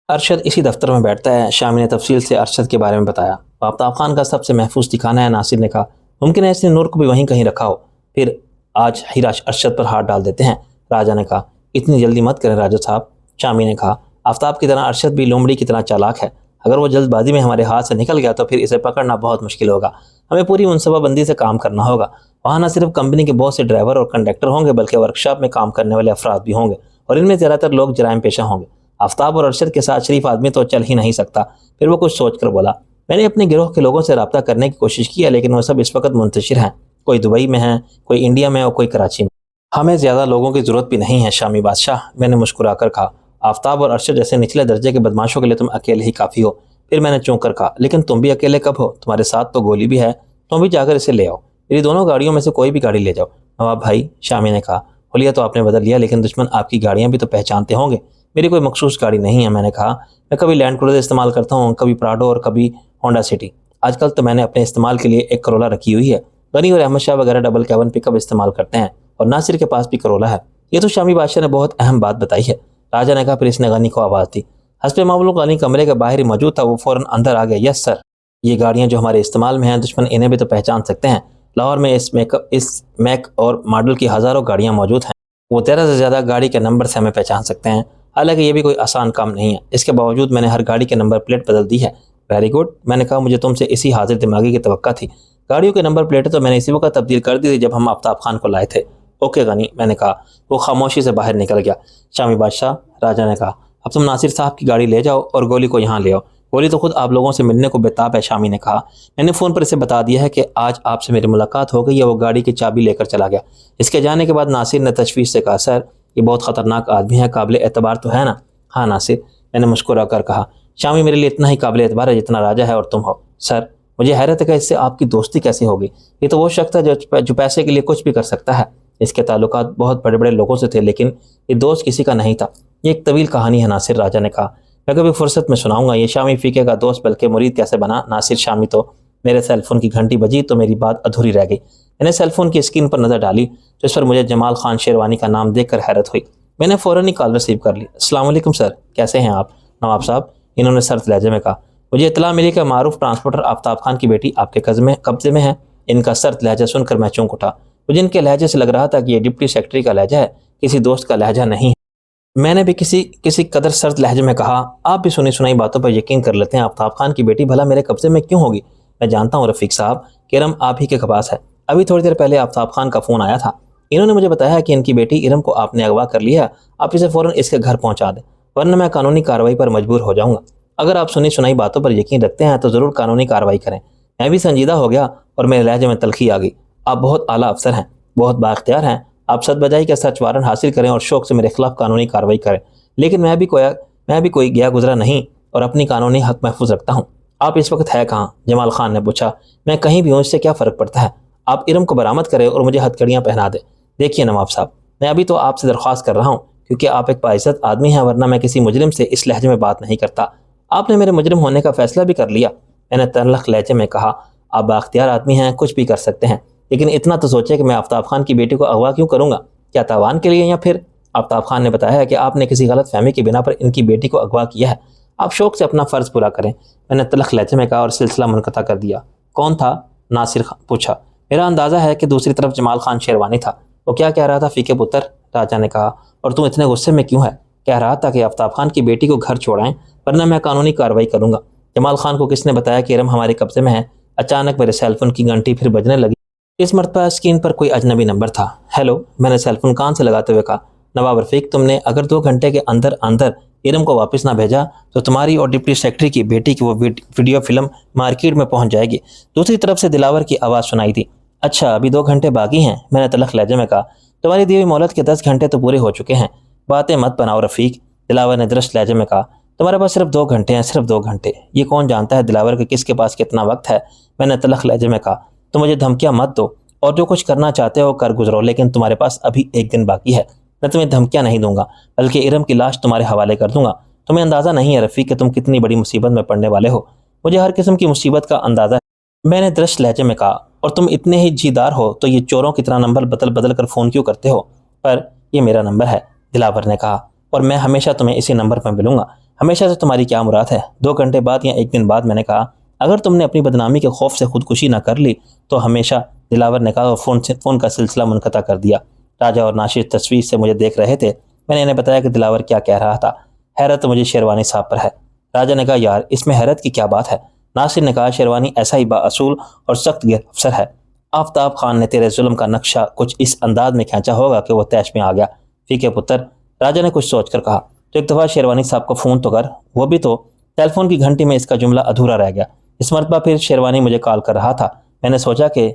Speaker 1: ارشد اسی دفتر میں بیٹھتا ہے۔ شامی نے تفصیل سے ارشد کے بارے میں بتایا۔ آفتاب خان کا سب سے محفوظ ٹھکانہ ہے، ناصر نے کہا۔ ممکن ہے اس نے نور کو بھی وہیں کہیں رکھا ہو، پھر آج ہی ارشد پر ہاتھ ڈال دیتے ہیں۔ راجا نے کہا اتنی جلدی مت کریں راجا صاحب۔ شامی نے کہا آفتاب کی طرح ارشد بھی لومڑی کی طرح چالاک ہے، اگر وہ جلد بازی میں ہمارے ہاتھ سے نکل گیا تو پھر اسے پکڑنا بہت مشکل ہوگا۔ ہمیں پوری منصوبہ بندی سے کام کرنا ہوگا۔ وہاں نہ صرف کمپنی کے بہت سے ڈرائیور اور کنڈکٹر ہوں گے بلکہ ورکشاپ میں کام کرنے والے افراد بھی ہوں گے، اور ان میں زیادہ تر لوگ جرائم پیشہ ہوں گے۔ آفتاب اور ارشد کے ساتھ شریف آدمی تو چل ہی نہیں سکتا۔ پھر وہ کچھ سوچ کر بولا میں نے اپنے گروہ کے لوگوں سے رابطہ کرنے کی کوشش کی ہے، لیکن وہ سب اس وقت منتشر ہیں، کوئی دبئی میں ہیں، کوئی انڈیا میں اور کوئی کراچی میں۔ ہمیں زیادہ لوگوں کی ضرورت بھی نہیں ہے شامی بادشاہ۔ میں نے مسکرا کر کہا آفتاب اور ارشد جیسے نچلے درجے کے بدماشوں کے لیے تم اکیلے ہی کافی ہو۔ پھر میں نے چونک کر کہا لیکن تم بھی اکیلے کب ہو؟ تمہارے ساتھ تو گولی بھی ہے، تم بھی جا کر اسے لے آؤ، میری دونوں گاڑیوں میں سے کوئی بھی گاڑی لے جاؤ۔ نواب بھائی، شامی نے کہا حلیہ تو آپ نے بدل لیا، لیکن دشمن آپ کی گاڑیاں بھی تو پہچانتے ہوں گے۔ میری کوئی مخصوص گاڑی نہیں ہے، میں نے کہا۔ میں کبھی لینڈ کروزر استعمال کرتا ہوں، کبھی پراڈو اور کبھی ہونڈا سٹی۔ آج کل تو میں نے اپنے استعمال کے لیے ایک کرولا رکھی ہوئی ہے۔ غنی اور احمد شاہ وغیرہ ڈبل کیبن پک اپ استعمال کرتے ہیں، اور ناصر کے پاس بھی کرولا ہے۔ یہ تو شامی بادشاہ نے بہت اہم بات بتائی ہے، راجا نے کہا۔ پھر اس نے غنی کو آواز دی۔ حسب معمول غنی کمرے کے باہر ہی موجود تھا، وہ فوراً اندر آ گیا۔ یس سر، یہ گاڑیاں جو ہمارے استعمال میں ہیں دشمن انہیں بھی تو پہچان سکتے ہیں۔ لاہور میں اس میک اور ماڈل کی ہزاروں گاڑیاں موجود ہیں، وہ 13 سے زیادہ گاڑی کے نمبر سے ہمیں پہچان سکتے ہیں۔ حالانکہ یہ بھی کوئی آسان کام نہیں ہے، اس کے باوجود میں نے ہر گاڑی کے نمبر پلیٹ بدل دی ہے۔ ویری گڈ، میں نے کہا مجھے تم سے اسی حاضر دماغی کی توقع تھی۔ گاڑیوں کے نمبر پلیٹیں تو میں نے اسی وقت تبدیل کر دی تھی جب ہم آفتاب خان کو لائے تھے۔ اوکے غنی، میں نے کہا۔ وہ خاموشی سے باہر نکل گیا۔ شامی بادشاہ، راجا نے کہا اب تم ناصر صاحب کی گاڑی لے جاؤ اور گولی کو یہاں لے آؤ۔ گولی تو خود آپ لوگوں سے ملنے کو بےتاب ہے، شامی نے کہا۔ میں نے فون پر اسے بتا دیا ہے کہ آج آپ سے میری ملاقات ہو گئی ہے۔ وہ گاڑی کی چابی لے کر چلا گیا۔ اس کے جانے کے بعد ناصر نے تشویش سے کہا سر یہ بہت خطرناک آدمی ہے، قابل اعتبار تو ہے نا؟ ہاں ناصر، میں نے مسکرا کر کہا۔ شامی میرے لیے اتنا ہی قابل اعتبار ہے جتنا راجا ہے اور تم ہو۔ سر، مجھے حیرت ہے کہ اس سے آپ کی دوستی کیسے ہوگی؟ یہ تو وہ شخص ہے جو پیسے کے لیے کچھ بھی کر سکتا ہے۔ اس کے تعلقات بہت بڑے بڑے لوگوں سے تھے، لیکن یہ دوست کسی کا نہیں تھا۔ یہ ایک طویل کہانی ہے ناصر، راجا نے کہا۔ میں کبھی فرصت میں سناؤں گا۔ یہ شامی فقہ کا دوست بلکہ مرید کیسے بنا؟ ناصر، شامی تو میرے سیل فون کی گھنٹی بجی تو میری بات ادھوری رہ گئی۔ میں نے سیل فون کی اسکرین پر نظر ڈالی جس پر مجھے جمال خان شیروانی کا نام دیکھ کر حیرت ہوئی۔ میں نے فوراً ہی کال ریسیو کر لی۔ السلام علیکم سر، کیسے ہیں آپ؟ نواب صاحب، انہوں نے سرد لہجے میں کہا۔ مجھے اطلاع ملی کہ معروف ٹرانسپورٹر آفتاب خان کی بیٹی آپ کے قبضے میں ہے۔ ان کا سرد لہجہ سن کر میں چونک اٹھا۔ مجھے ان کے لہجے سے لگ رہا تھا کہ یہ ڈپٹی سیکرٹری کا لہجہ ہے، کسی دوست کا لہجہ نہیں ہے۔ میں نے بھی کسی قدر سرد لہجے میں کہا آپ بھی سنی سنائی باتوں پر یقین کر لیتے ہیں۔ آفتاب خان کی بیٹی بھلا میرے قبضے میں کیوں ہوگی؟ میں جانتا ہوں رفیق صاحب کہ ارم آپ ہی کے پاس ہے۔ ابھی تھوڑی دیر پہلے آفتاب خان کا فون آیا تھا، انہوں نے مجھے بتایا کہ ان کی بیٹی ارم کو آپ نے اغوا کر لیا ہے۔ آپ اسے فوراً اس کے گھر پہنچا دیں ورنہ میں قانونی کارروائی پر مجبور ہو جاؤں گا۔ اگر آپ سنی سنائی باتوں پر یقین رکھتے ہیں تو ضرور قانونی کارروائی کریں۔ میں بھی سنجیدہ ہو گیا اور میرے لہجے میں تلخی آ گئی۔ آپ بہت اعلیٰ افسر ہیں، بہت بااختیار ہیں، آپ سد بجائی کا سرچ وارنٹ حاصل کریں اور شوق سے میرے خلاف قانونی کارروائی کریں، لیکن میں بھی کوئی گیا گزرا نہیں اور اپنی قانونی حق محفوظ رکھتا ہوں۔ آپ اس وقت ہے کہاں؟ جمال خان نے پوچھا۔ میں کہیں بھی ہوں، اس سے کیا فرق پڑتا ہے؟ آپ ارم کو برآمد کریں اور مجھے ہتھکڑیاں پہنا دیں۔ دیکھیے نواب صاحب، میں ابھی تو آپ سے درخواست کر رہا ہوں کیونکہ آپ ایک باعزت آدمی ہیں، ورنہ میں کسی مجرم سے اس لہجے میں بات نہیں کرتا۔ آپ نے میرے مجرم ہونے کا فیصلہ بھی کر لیا، میں نے تلخ لہجے میں کہا۔ آپ بااختیار آدمی ہیں، کچھ بھی کر سکتے ہیں، لیکن اتنا تو سوچیں کہ میں آفتاب خان کی بیٹی کو اغوا کیوں کروں گا؟ کیا تاوان کے لیے یا پھر؟ آفتاب خان نے بتایا ہے کہ آپ نے کسی غلط فہمی کی بنا پر ان کی بیٹی کو اغوا کیا ہے۔ آپ شوق سے اپنا فرض پورا کریں، میں نے تلخ لہجے میں کہا اور سلسلہ منقطع کر دیا۔ کون تھا؟ ناصر پوچھا۔ میرا اندازہ ہے کہ دوسری طرف جمال خان شیروانی تھا۔ وہ کیا کہہ رہا تھا فیکے پتر؟ راجہ نے کہا۔ اور تم اتنے غصے میں کیوں ہے؟ کہہ رہا تھا کہ آفتاب خان کی بیٹی کو گھر چھوڑائیں ورنہ میں قانونی کارروائی کروں گا۔ جمال خان کو کس نے بتایا کہ ارم ہمارے قبضے میں ہے؟ اچانک میرے سیل فون کی گھنٹی پھر بجنے لگی۔ اس مرتبہ اسکرین پر کوئی اجنبی نمبر تھا۔ ہیلو، میں نے سیل فون کان سے لگاتے ہوئے کہا۔ نواب رفیق، تم نے اگر 2 گھنٹے کے اندر ارم کو واپس نہ بھیجا تو تمہاری اور ڈپٹی سیکرٹری کی بیٹی کی وہ ویڈیو فلم مارکیٹ میں پہنچ جائے گی۔ دوسری طرف سے دلاور کی آواز سنائی تھی۔ اچھا، ابھی 2 گھنٹے باقی ہیں، میں نے تلخ لہجے میں کہا۔ تمہاری دی ہوئی مہلت کے 10 گھنٹے تو پورے ہو چکے ہیں، باتیں مت بناؤ رفیق، دلاور نے درست لہجے میں کہا۔ تمہارے پاس صرف 2 گھنٹے ہیں، صرف 2 گھنٹے۔ یہ کون جانتا ہے دلاور کہ کس کے پاس کتنا وقت ہے، میں نے تلخ لہجے میں کہا۔ تو مجھے دھمکیاں مت دو اور جو کچھ کرنا چاہتے ہو کر گزرو، لیکن تمہارے پاس ابھی 1 دن باقی ہے۔ میں تمہیں دھمکیاں نہیں دوں گا، بلکہ ارم کی لاش تمہارے حوالے کر دوں گا۔ تمہیں اندازہ نہیں ہے رفیق کہ تم کتنی بڑی مصیبت میں پڑنے والے ہو۔ مجھے ہر قسم کی مصیبت کا اندازہ ہے، میں نے درست لہجے میں کہا۔ اور تم اتنے ہی جیدار ہو تو یہ چوروں کی طرح نمبر بدل بدل کر فون کیوں کرتے ہو؟ پر یہ میرا نمبر ہے، دلاور نے کہا، اور میں ہمیشہ تمہیں اسی نمبر پر ملوں گا۔ ہمیشہ سے تمہاری کیا مراد ہے؟ 2 گھنٹے بعد یا 1 دن بعد، میں نے کہا۔ اگر تم نے اپنی بدنامی کے خوف سے خودکشی نہ کر لی تو ہمیشہ، دلاور نے کہا اور فون کا سلسلہ منقطع کر دیا۔ راجہ اور ناشر تشویش سے مجھے دیکھ رہے تھے۔ میں نے انہیں بتایا کہ دلاور کیا کہہ رہا تھا۔ حیرت تو مجھے شیروانی صاحب پر ہے۔ راجہ نے کہا، یار اس میں حیرت کی کیا بات ہے؟ ناصر نے کہا، شیروانی ایسا ہی بااصول اور سخت گیر افسر ہے۔ آفتاب خان نے تیرے ظلم کا نقشہ کچھ اس انداز میں کھینچا ہوگا کہ وہ طیش میں آ گیا۔ فیکے پتر، راجہ نے کچھ سوچ کر کہا، تو ایک دفعہ شیروانی صاحب کو فون تو کر۔ وہ بھی تو۔ ٹیلی فون کی گھنٹی میں اس کا جملہ ادھورا رہ گیا۔ اس مرتبہ پھر شیروانی مجھے کال کر رہا تھا۔ میں نے سوچا کہ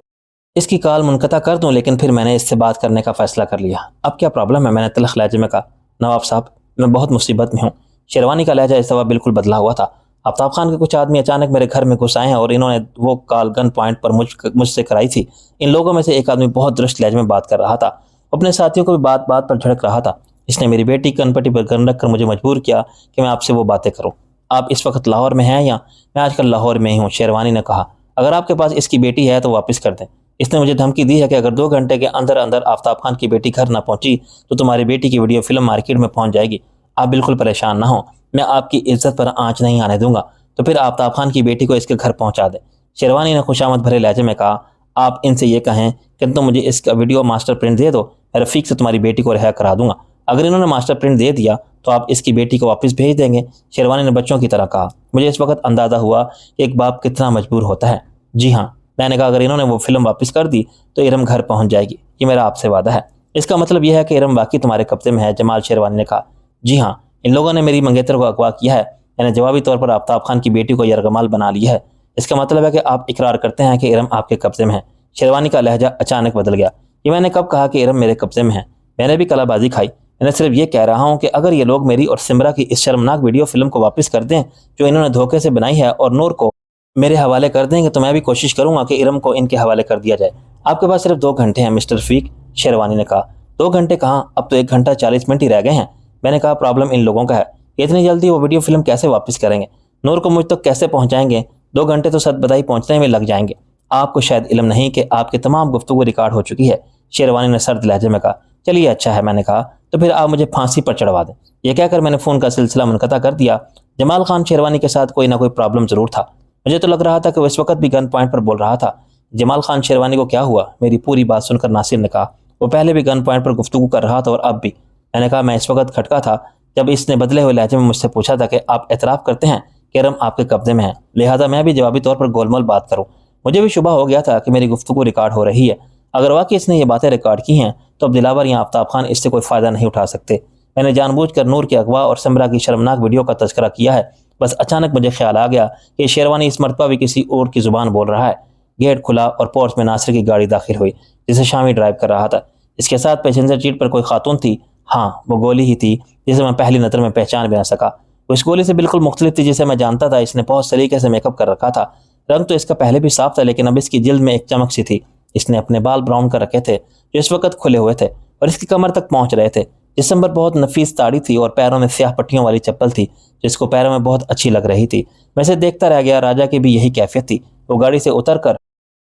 Speaker 1: اس کی کال منقطع کر دوں، لیکن پھر میں نے اس سے بات کرنے کا فیصلہ کر لیا۔ اب کیا پرابلم ہے؟ میں نے تلخ لہجے میں کہا۔ نواب صاحب، میں بہت مصیبت میں ہوں۔ شیروانی کا لہجہ اس دفعہ بالکل بدلا ہوا تھا۔ آفتاب خان کے کچھ آدمی اچانک میرے گھر میں گھس آئے ہیں اور انہوں نے وہ کال گن پوائنٹ پر مجھ سے کرائی تھی۔ ان لوگوں میں سے ایک آدمی بہت درست لہجے میں بات کر رہا تھا، اپنے ساتھیوں کو بھی بات بات پر جھڑک رہا تھا۔ اس نے میری بیٹی کن پٹی پر گن رکھ کر مجھے مجبور کیا کہ میں آپ سے وہ باتیں کروں۔ آپ اس وقت لاہور میں ہیں؟ یا میں آج کل لاہور میں ہی ہوں، شیروانی نے کہا۔ اگر آپ کے پاس اس کی بیٹی ہے تو واپس کر دیں۔ اس نے مجھے دھمکی دی ہے کہ اگر 2 گھنٹے کے اندر آفتاب خان کی بیٹی گھر نہ پہنچی تو تمہاری بیٹی کی ویڈیو فلم مارکیٹ میں پہنچ جائے گی۔ آپ بالکل پریشان نہ ہوں، میں آپ کی عزت پر آنچ نہیں آنے دوں گا۔ تو پھر آفتاب خان کی بیٹی کو اس کے گھر پہنچا دیں۔ شیروانی نے خوشامد بھرے لہجے میں کہا، آپ ان سے یہ کہیں کہ تم مجھے اس کا ویڈیو ماسٹر پرنٹ دے دو، میں رفیق سے تمہاری بیٹی کو رہا کرا دوں گا۔ اگر انہوں نے ماسٹر پرنٹ دے دیا تو آپ اس کی بیٹی کو واپس بھیج دیں گے؟ شیروانی نے بچوں کی طرح کہا۔ مجھے اس وقت اندازہ ہوا کہ ایک باپ کتنا مجبور ہوتا ہے۔ جی ہاں، میں نے کہا، اگر انہوں نے وہ فلم واپس کر دی تو ارم گھر پہنچ جائے گی، یہ میرا آپ سے وعدہ ہے۔ اس کا مطلب یہ ہے کہ ارم واقعی تمہارے قبضے میں ہے؟ جمال شیروانی نے کہا۔ جی ہاں، ان لوگوں نے میری منگیتر کو اغوا کیا ہے، میں نے جوابی طور پر آفتاب خان کی بیٹی کو یرغمال بنا لیا ہے۔ اس کا مطلب ہے کہ آپ اقرار کرتے ہیں کہ ارم آپ کے قبضے میں ہے؟ شیروانی کا لہجہ اچانک بدل گیا۔ یہ میں نے کب کہا کہ ارم میرے قبضے میں ہے؟ میں نے بھی کلا بازی کھائی؟ میں نے صرف یہ کہہ رہا ہوں کہ اگر یہ لوگ میری اور سمرا کی اس شرمناک ویڈیو فلم کو واپس کر دیں جو انہوں نے دھوکے سے بنائی ہے اور نور کو میرے حوالے کر دیں گے تو میں بھی کوشش کروں گا کہ ارم کو ان کے حوالے کر دیا جائے۔ آپ کے پاس صرف 2 گھنٹے ہیں مسٹر رفیق، شیروانی نے کہا۔ 2 گھنٹے کہاں، اب تو 1 گھنٹہ 40 منٹ ہی رہ گئے ہیں۔ میں نے کہا، پرابلم ان لوگوں کا ہے، اتنی جلدی وہ ویڈیو فلم کیسے واپس کریں گے؟ نور کو مجھ تک کیسے پہنچائیں گے؟ 2 گھنٹے تو سد بدائی پہنچنے میں لگ جائیں گے۔ آپ کو شاید علم نہیں کہ آپ کی تمام گفتگو ریکارڈ ہو چکی ہے، شیروانی نے سرد لہجے میں کہا۔ چلیے اچھا ہے، میں نے کہا، تو پھر آپ مجھے پھانسی پر چڑھوا دیں۔ یہ کہہ کر میں نے فون کا سلسلہ منقطع کر دیا۔ جمال خان شیروانی کے ساتھ کوئی نہ کوئی پرابلم ضرور تھا۔ مجھے تو لگ رہا تھا کہ وہ اس وقت بھی گن پوائنٹ پر بول رہا تھا۔ جمال خان شیروانی کو کیا ہوا؟ میری پوری بات سن کر ناصر نے کہا۔ وہ پہلے بھی گن پوائنٹ پر گفتگو کر رہا تھا اور اب بھی۔ میں نے کہا، میں اس وقت کھٹکا تھا جب اس نے بدلے ہوئے لہجے میں مجھ سے پوچھا تھا کہ آپ اعتراف کرتے ہیں کہ ارم آپ کے قبضے میں ہے، لہذا میں بھی جوابی طور پر گول مول بات کروں۔ مجھے بھی شبہ ہو گیا تھا کہ میری گفتگو ریکارڈ ہو رہی ہے۔ اگر واقعی اس نے یہ باتیں ریکارڈ کی ہیں تو اب دلاور یا آفتاب خان اس سے کوئی فائدہ نہیں اٹھا سکتے۔ میں نے جان بوجھ کر نور کے اغوا اور سمرا کی شرمناک ویڈیو کا تذکرہ کیا ہے بس اچانک مجھے خیال آ گیا کہ شیروانی اس مرتبہ بھی کسی اور کی زبان بول رہا ہے۔ گیٹ کھلا اور پورچ میں ناصر کی گاڑی داخل ہوئی جسے شامی ڈرائیو کر رہا تھا۔ اس کے ساتھ پیسنجر سیٹ پر کوئی خاتون تھی۔ ہاں، وہ گولی ہی تھی جسے میں پہلی نظر میں پہچان بھی نہ سکا۔ وہ اس گولی سے بالکل مختلف تھی جسے میں جانتا تھا۔ اس نے بہت سلیقے سے میک اپ کر رکھا تھا۔ رنگ تو اس کا پہلے بھی صاف تھا، لیکن اب اس کی جلد میں ایک چمک سی تھی۔ اس نے اپنے بال براؤن کر رکھے تھے جو اس وقت کھلے ہوئے تھے اور اس کی کمر تک پہنچ رہے تھے۔ جسم پر بہت نفیس تاڑی تھی اور پیروں میں سیاہ پٹیوں والی چپل تھی جس کو پیروں میں بہت اچھی لگ رہی تھی۔ میں اسے دیکھتا رہ گیا۔ راجا کی بھی یہی کیفیت تھی۔ وہ گاڑی سے اتر کر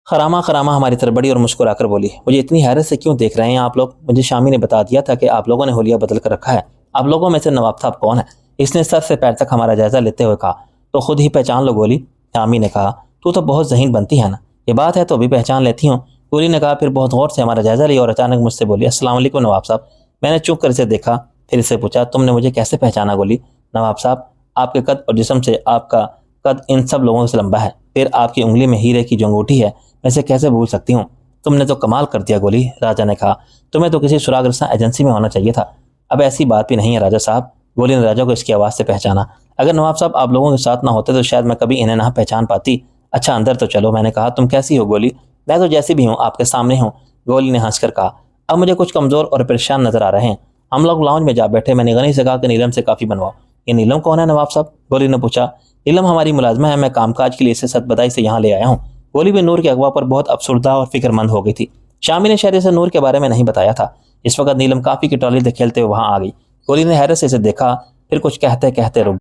Speaker 1: خراما ہماری طرف بڑی اور مسکرا کر بولی، مجھے اتنی حیرت سے کیوں دیکھ رہے ہیں آپ لوگ؟ مجھے شامی نے بتا دیا تھا کہ آپ لوگوں نے حلیہ بدل کر رکھا ہے۔ آپ لوگوں میں سے نواب صاحب کون ہے؟ اس نے سر سے پیر تک ہمارا جائزہ لیتے ہوئے کہا۔ تو خود ہی پہچان لو گولی، شامی نے کہا۔ تو بہت ذہین بنتی ہے نا، یہ بات ہے تو بھی پہچان لیتی ہوں، گولی نے کہا۔ پھر بہت غور سے ہمارا جائزہ لیا اور اچانک مجھ سے بولی، السلام علیکم نواب صاحب۔ میں نے چپ کر اسے دیکھا، پھر اسے پوچھا، تم نے مجھے کیسے پہچانا گولی؟ نواب صاحب، آپ کے قد اور جسم سے آپ کا قد ان سب لوگوں سے لمبا ہے، پھر آپ کی انگلی میں ہیرے کی جو انگوٹھی ہے، میں اسے کیسے بھول سکتی ہوں؟ تم نے تو کمال کر دیا گولی، راجا نے کہا۔ تمہیں تو کسی سراغ رساں ایجنسی میں ہونا چاہیے تھا۔ اب ایسی بات بھی نہیں ہے راجا صاحب، گولی نے راجا کو اس کی آواز سے پہچانا۔ اگر نواب صاحب آپ لوگوں کے ساتھ نہ ہوتے تو شاید میں کبھی انہیں نہ پہچان پاتی۔ اچھا اندر تو چلو، میں نے کہا۔ تم کیسی ہو گولی؟ میں تو جیسی بھی ہوں آپ کے سامنے ہوں، گولی نے ہنس کر کہا۔ اب مجھے کچھ کمزور اور پریشان نظر آ رہے ہیں۔ ہم لوگ لاؤنج میں جا بیٹھے۔ میں نے غنی سے کہا کہ نیلم سے کافی بنواؤ۔ یہ نیلم کون ہے نواب صاحب؟ گولی نے پوچھا۔ نیلم ہماری ملازمہ ہے، میں کام کاج کے لیے اسے ست سے یہاں لے آیا ہوں۔ گولی بھی نور کے اغوا پر بہت افسردہ اور فکر مند ہو گئی تھی۔ شامی نے شاید اسے نور کے بارے میں نہیں بتایا تھا۔ اس وقت نیلم کافی کی ٹرالی کھیلتے ہوئے وہاں آ گئی۔ گولی نے حیرت سے اسے دیکھا، پھر کچھ کہتے کہتے رک۔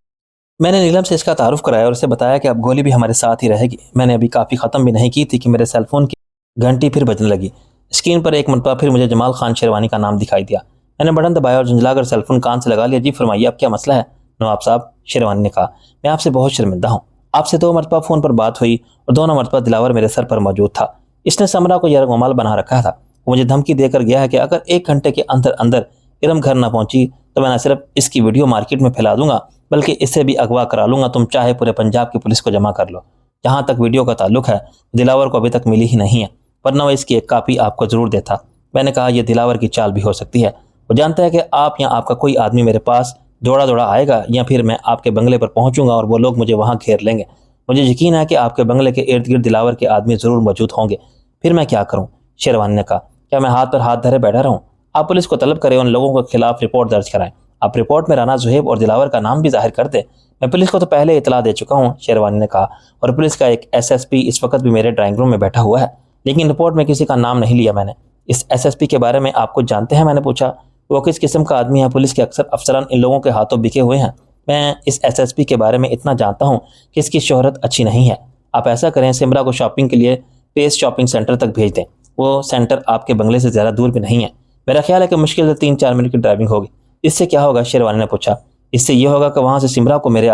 Speaker 1: میں نے نیلم سے اس کا تعارف کرایا اور اسے بتایا کہ اب گولی بھی ہمارے ساتھ ہی رہے گی۔ میں نے ابھی کافی ختم بھی نہیں کی تھی کہ میرے سیل فون کی گھنٹی پھر بجنے لگی۔ اسکرین پر ایک مرتبہ پھر مجھے جمال خان شیروانی کا نام دکھائی دیا۔ میں نے بٹن دبایا اور جھنجھلا کر سیل فون کان سے لگا لیا۔ جی فرمائیے، اب کیا مسئلہ ہے نواب صاحب؟ شیروانی نے کہا۔ میں آپ سے بہت شرمندہ ہوں۔ آپ سے 2 مرتبہ فون پر بات ہوئی اور دونوں مرتبہ دلاور میرے سر پر موجود تھا۔ اس نے سمرا کو یرغمال بنا رکھا تھا۔ وہ مجھے دھمکی دے کر گیا ہے کہ اگر 1 گھنٹے کے اندر اندر ارم گھر نہ پہنچی تو میں نہ صرف اس کی ویڈیو مارکیٹ میں پھیلا دوں گا بلکہ اسے بھی اغوا کرا لوں گا۔ تم چاہے پورے پنجاب کی پولیس کو جمع کر لو۔ جہاں تک ویڈیو کا تعلق ہے، دلاور کو ابھی تک ملی ہی نہیں ہے، ورنہ وہ اس کی ایک کاپی آپ کو ضرور دیتا۔ میں نے کہا، یہ دلاور کی چال بھی ہو سکتی ہے۔ وہ جانتا ہے کہ آپ یا آپ کا کوئی آدمی میرے پاس دوڑا دوڑا آئے گا یا پھر میں آپ کے بنگلے پر پہنچوں گا اور وہ لوگ مجھے وہاں گھیر لیں گے۔ مجھے یقین ہے کہ آپ کے بنگلے کے ارد گرد دلاور کے آدمی ضرور موجود ہوں گے۔ پھر میں کیا کروں؟ شیروانی نے کہا۔ کیا میں ہاتھ پر ہاتھ دھرے بیٹھا رہوں؟ آپ پولیس کو طلب کریں، ان لوگوں کے خلاف رپورٹ درج کرائیں۔ آپ رپورٹ میں رانا زہیب اور دلاور کا نام بھی ظاہر کر دیں۔ میں پولیس کو تو پہلے اطلاع دے چکا ہوں، شیروانی نے کہا، اور پولیس کا ایک SSP اس وقت بھی میرے ڈرائنگ روم میں بیٹھا ہوا ہے، لیکن رپورٹ میں کسی کا نام نہیں لیا میں نے۔ اس SSP کے بارے میں آپ کچھ جانتے ہیں؟ میں نے پوچھا۔ وہ کس قسم کا آدمی ہے؟ پولیس کے اکثر افسران ان لوگوں کے ہاتھوں بکے ہوئے ہیں۔ میں اس SSP کے بارے میں اتنا جانتا ہوں کہ اس کی شہرت اچھی نہیں ہے۔ آپ ایسا کریں، سمرا کو شاپنگ کے لیے پیس شاپنگ سینٹر تک بھیج دیں۔ وہ سینٹر آپ کے بنگلے سے زیادہ دور بھی نہیں ہے۔ میرا خیال ہے کہ مشکل سے 3-4 منٹ کی ڈرائیونگ ہوگی۔ اس سے کیا ہوگا؟ شیروانی نے پوچھا۔ اس سے یہ ہوگا کہ وہاں سے سمرا کو میرے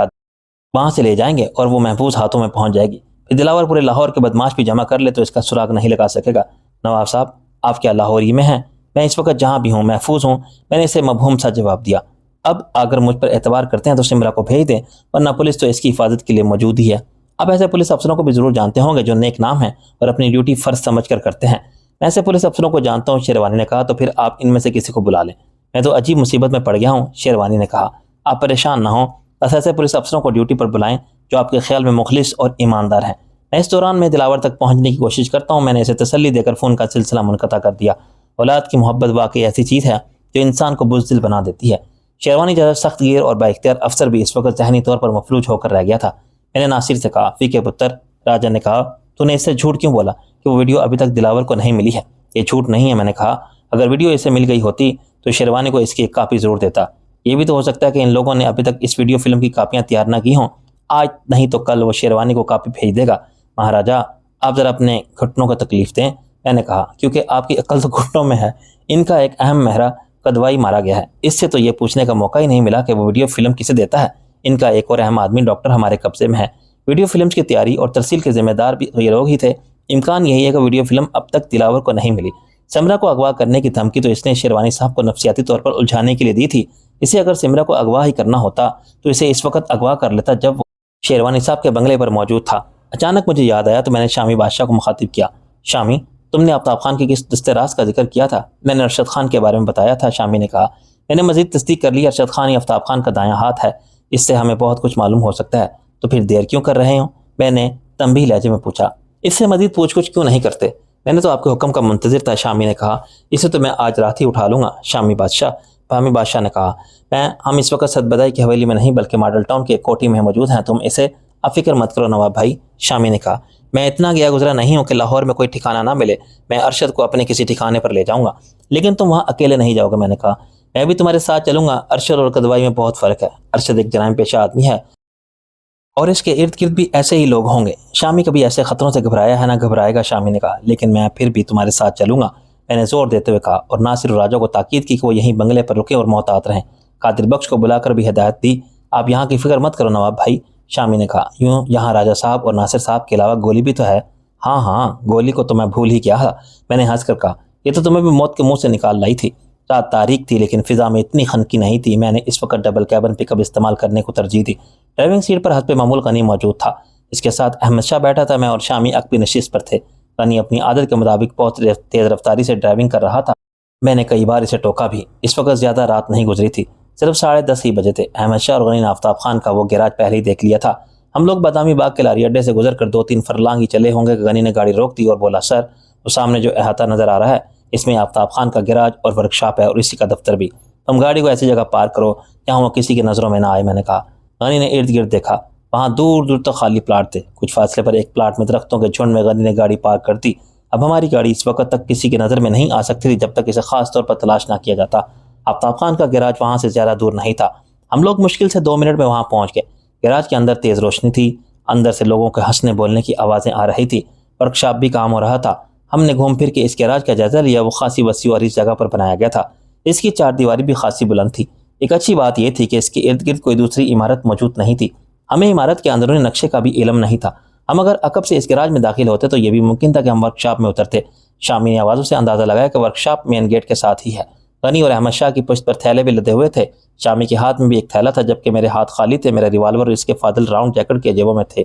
Speaker 1: وہاں سے لے جائیں گے اور وہ محفوظ ہاتھوں میں پہنچ جائے گی۔ پھر دلاور پورے لاہور کے بدماش بھی جمع کر لے تو اس کا سراغ نہیں لگا سکے گا۔ نواب صاحب، آپ کیا لاہور ہی میں ہیں؟ میں اس وقت جہاں بھی ہوں محفوظ ہوں، میں نے اسے مبہوم سا جواب دیا۔ اب اگر مجھ پر اعتبار کرتے ہیں تو سمرا کو بھیج دیں، ورنہ پولیس تو اس کی حفاظت کے لیے موجود ہی ہے۔ اب ایسے پولیس افسروں کو بھی ضرور جانتے ہوں گے جو نیک نام ہیں اور اپنی ڈیوٹی فرض سمجھ کر کرتے ہیں۔ میں ایسے پولیس افسروں کو جانتا ہوں، شیروانی نے کہا۔ تو پھر آپ ان میں سے کسی کو بلا لیں۔ میں تو عجیب مصیبت میں پڑ گیا ہوں، شیروانی نے کہا۔ آپ پریشان نہ ہوں، بس ایسے پولیس افسروں کو ڈیوٹی پر بلائیں جو آپ کے خیال میں مخلص اور ایماندار ہیں۔ میں اس دوران میں دلاور تک پہنچنے کی کوشش کرتا ہوں۔ میں نے اسے تسلی دے کر فون کا سلسلہ منقطع کر دیا۔ اولاد کی محبت واقعی ایسی چیز ہے جو انسان کو بزدل بنا دیتی ہے۔ شیروانی جیسا سخت گیر اور بااختیار افسر بھی اس وقت ذہنی طور پر مفلوج ہو کر رہ گیا تھا۔ میں نے ناصر سے کہا، فی کے پتر، راجا نے کہا، تو نے اس سے جھوٹ کیوں بولا کہ وہ ویڈیو ابھی تک دلاور کو نہیں ملی ہے؟ یہ جھوٹ نہیں ہے، میں نے کہا۔ اگر ویڈیو اسے مل گئی ہوتی تو شیروانی کو اس کی ایک کاپی ضرور دیتا۔ یہ بھی تو ہو سکتا ہے کہ ان لوگوں نے ابھی تک اس ویڈیو فلم کی کاپیاں تیار نہ کی ہوں۔ آج نہیں تو کل وہ شیروانی کو کاپی بھیج دے گا۔ مہاراجا، آپ ذرا اپنے گھٹنوں کو تکلیف دیں، میں نے کہا، کیونکہ آپ کی عقل تو گھٹنوں میں ہے۔ ان کا ایک اہم مہرہ قدوائی مارا گیا ہے۔ اس سے تو یہ پوچھنے کا موقع ہی نہیں ملا کہ وہ ویڈیو فلم کسے دیتا ہے۔ ان کا ایک اور اہم آدمی ڈاکٹر ہمارے قبضے میں ہے۔ ویڈیو فلمز کی تیاری اور ترسیل کے ذمہ دار بھی یہ لوگ ہی تھے۔ امکان یہی ہے کہ ویڈیو فلم اب تک دلاور کو نہیں ملی۔ سمرا کو اغوا کرنے کی دھمکی تو اس نے شیروانی صاحب کو نفسیاتی طور پر الجھانے کے لیے دی تھی۔ اسے اگر سمرا کو اغوا ہی کرنا ہوتا تو اسے اس وقت اغوا کر لیتا جب وہ شیروانی صاحب کے بنگلے پر موجود تھا۔ اچانک مجھے یاد آیا تو میں نے شامی بادشاہ کو مخاطب کیا۔ شامی، تم نے آفتاب خان کی کس دستِ راز کا ذکر کیا تھا؟ میں نے ارشد خان کے بارے میں بتایا تھا، شامی نے کہا۔ میں نے مزید تصدیق کر لی، ارشد خان ہی آفتاب خان کا دایاں ہاتھ ہے۔ اس سے ہمیں بہت کچھ معلوم ہو سکتا ہے، تو پھر دیر کیوں کر رہے ہوں؟ میں نے تنبیہ لہجے میں پوچھا۔ اس سے مزید پوچھ کچھ کیوں نہیں کرتے؟ میں نے تو آپ کے حکم کا منتظر تھا، شامی نے کہا۔ اسے تو میں آج رات ہی اٹھا لوں گا شامی بادشاہ، فہمی بادشاہ نے کہا۔ ہم اس وقت صدبدائی کی حویلی میں نہیں بلکہ ماڈل ٹاؤن کی ایک کوٹھی میں موجود ہیں، تم اسے اب فکر مت کرو نواب بھائی، شامی نے کہا۔ میں اتنا گیا گزرا نہیں ہوں کہ لاہور میں کوئی ٹھکانہ نہ ملے، میں ارشد کو اپنے کسی ٹھکانے پر لے جاؤں گا، لیکن تم وہاں اکیلے نہیں جاؤ گے، میں نے کہا۔ میں بھی تمہارے ساتھ چلوں گا، ارشد اور کدوائی میں بہت فرق ہے، ارشد ایک جرائم پیشہ آدمی ہے اور اس کے ارد گرد بھی ایسے ہی لوگ ہوں گے، شامی کبھی ایسے خطروں سے گھبرایا ہے نہ گھبرائے گا، شامی نے کہا، لیکن میں پھر بھی تمہارے ساتھ چلوں گا، میں نے زور دیتے ہوئے کہا، اور ناصر اور راجہ کو تاکید کی کہ وہ یہیں بنگلے پر رکے اور محتاط رہیں۔ قادر بخش کو بلا کر بھی ہدایت دی۔ آپ یہاں کی فکر مت کرو نواب بھائی، شامی نے کہا، یوں یہاں راجہ صاحب اور ناصر صاحب کے علاوہ گولی بھی تو ہے۔ ہاں گولی کو تو میں بھول ہی گیا تھا، میں نے ہنس کر کہا، یہ تو تمہیں بھی موت کے منہ سے نکال لائی تھی۔ رات تاریک تھی لیکن فضا میں اتنی خنکی نہیں تھی، میں نے اس وقت ڈبل کیبن پک اپ استعمال کرنے کو ترجیح دی۔ ڈرائیونگ سیٹ پر حسب معمول غنی موجود تھا، اس کے ساتھ احمد شاہ بیٹھا تھا، میں اور شامی عقبی نشست پر تھے۔ غنی اپنی عادت کے مطابق بہت تیز رفتاری سے ڈرائیونگ کر رہا تھا، میں نے کئی بار اسے ٹوکا بھی۔ اس وقت زیادہ رات نہیں گزری تھی، صرف 10:30 ہی بجے تھے۔ احمد شاہ اور غنی نے آفتاب خان کا وہ گیراج پہلے ہی دیکھ لیا تھا۔ ہم لوگ بادامی باغ کے لاری اڈے سے گزر کر 2-3 فرلانگ ہی چلے ہوں گے کہ غنی نے گاڑی روک دی اور بولا، سر وہ سامنے جو احاطہ نظر آ رہا ہے اس میں آفتاب خان کا گیراج اور ورک شاپ ہے اور اسی کا دفتر بھی، تم گاڑی کو ایسی جگہ پارک کرو جہاں وہ کسی کی نظروں میں نہ آئے، میں نے کہا۔ غنی نے ارد گرد دیکھا، وہاں دور دور تک خالی پلاٹ تھے، کچھ فاصلے پر ایک پلاٹ میں درختوں کے جھنڈ میں غنی نے گاڑی پارک کر دی۔ اب ہماری گاڑی اس وقت تک کسی کی نظر میں نہیں آ سکتی تھی جب تک اسے خاص طور پر تلاش نہ کیا جاتا۔ آفتاب خان کا گیراج وہاں سے زیادہ دور نہیں تھا، ہم لوگ مشکل سے 2 منٹ میں وہاں پہنچ گئے۔ گیراج کے اندر تیز روشنی تھی، اندر سے لوگوں کے ہنسنے بولنے کی آوازیں آ رہی تھی، ورک شاپ بھی کام ہو رہا تھا۔ ہم نے گھوم پھر کے اس گیراج کا جائزہ لیا، وہ خاصی وسیع اور اس جگہ پر بنایا گیا تھا، اس کی 4 دیواری بھی خاصی بلند تھی۔ ایک اچھی بات یہ تھی کہ اس کے ارد گرد کوئی دوسری عمارت موجود نہیں تھی، ہمیں عمارت کے اندرونی نقشے کا بھی علم نہیں تھا، ہم اگر عقب سے اس گیراج میں داخل ہوتے تو یہ بھی ممکن تھا کہ ہم ورک شاپ میں اترتے۔ شامی نے آوازوں سے اندازہ لگایا کہ ورک شاپ مین گیٹ کے ساتھ ہی ہے۔ غنی اور احمد شاہ کی پشت پر تھیلے بھی لدے ہوئے تھے، شامی کے ہاتھ میں بھی ایک تھیلا تھا جبکہ میرے ہاتھ خالی تھے، میرا ریوالور اور اس کے فاضل راؤنڈ جیکٹ کے جیبوں میں تھے۔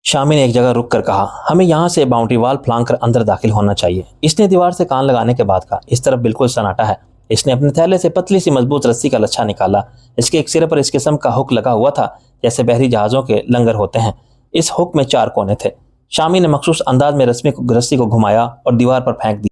Speaker 1: شامی نے ایک جگہ رک کر کہا، ہمیں یہاں سے باؤنڈری وال پھلانگ کر اندر داخل ہونا چاہیے۔ اس نے دیوار سے کان لگانے کے بعد کہا، اس طرف بالکل سناٹا ہے۔ اس نے اپنے تھیلے سے پتلی سی مضبوط رسی کا لچھا نکالا، اس کے ایک سرے پر اس قسم کا ہک لگا ہوا تھا جیسے بحری جہازوں کے لنگر ہوتے ہیں، اس ہک میں 4 کونے تھے۔ شامی نے مخصوص انداز میں رسی کو گھمایا اور دیوار پر پھینک دی،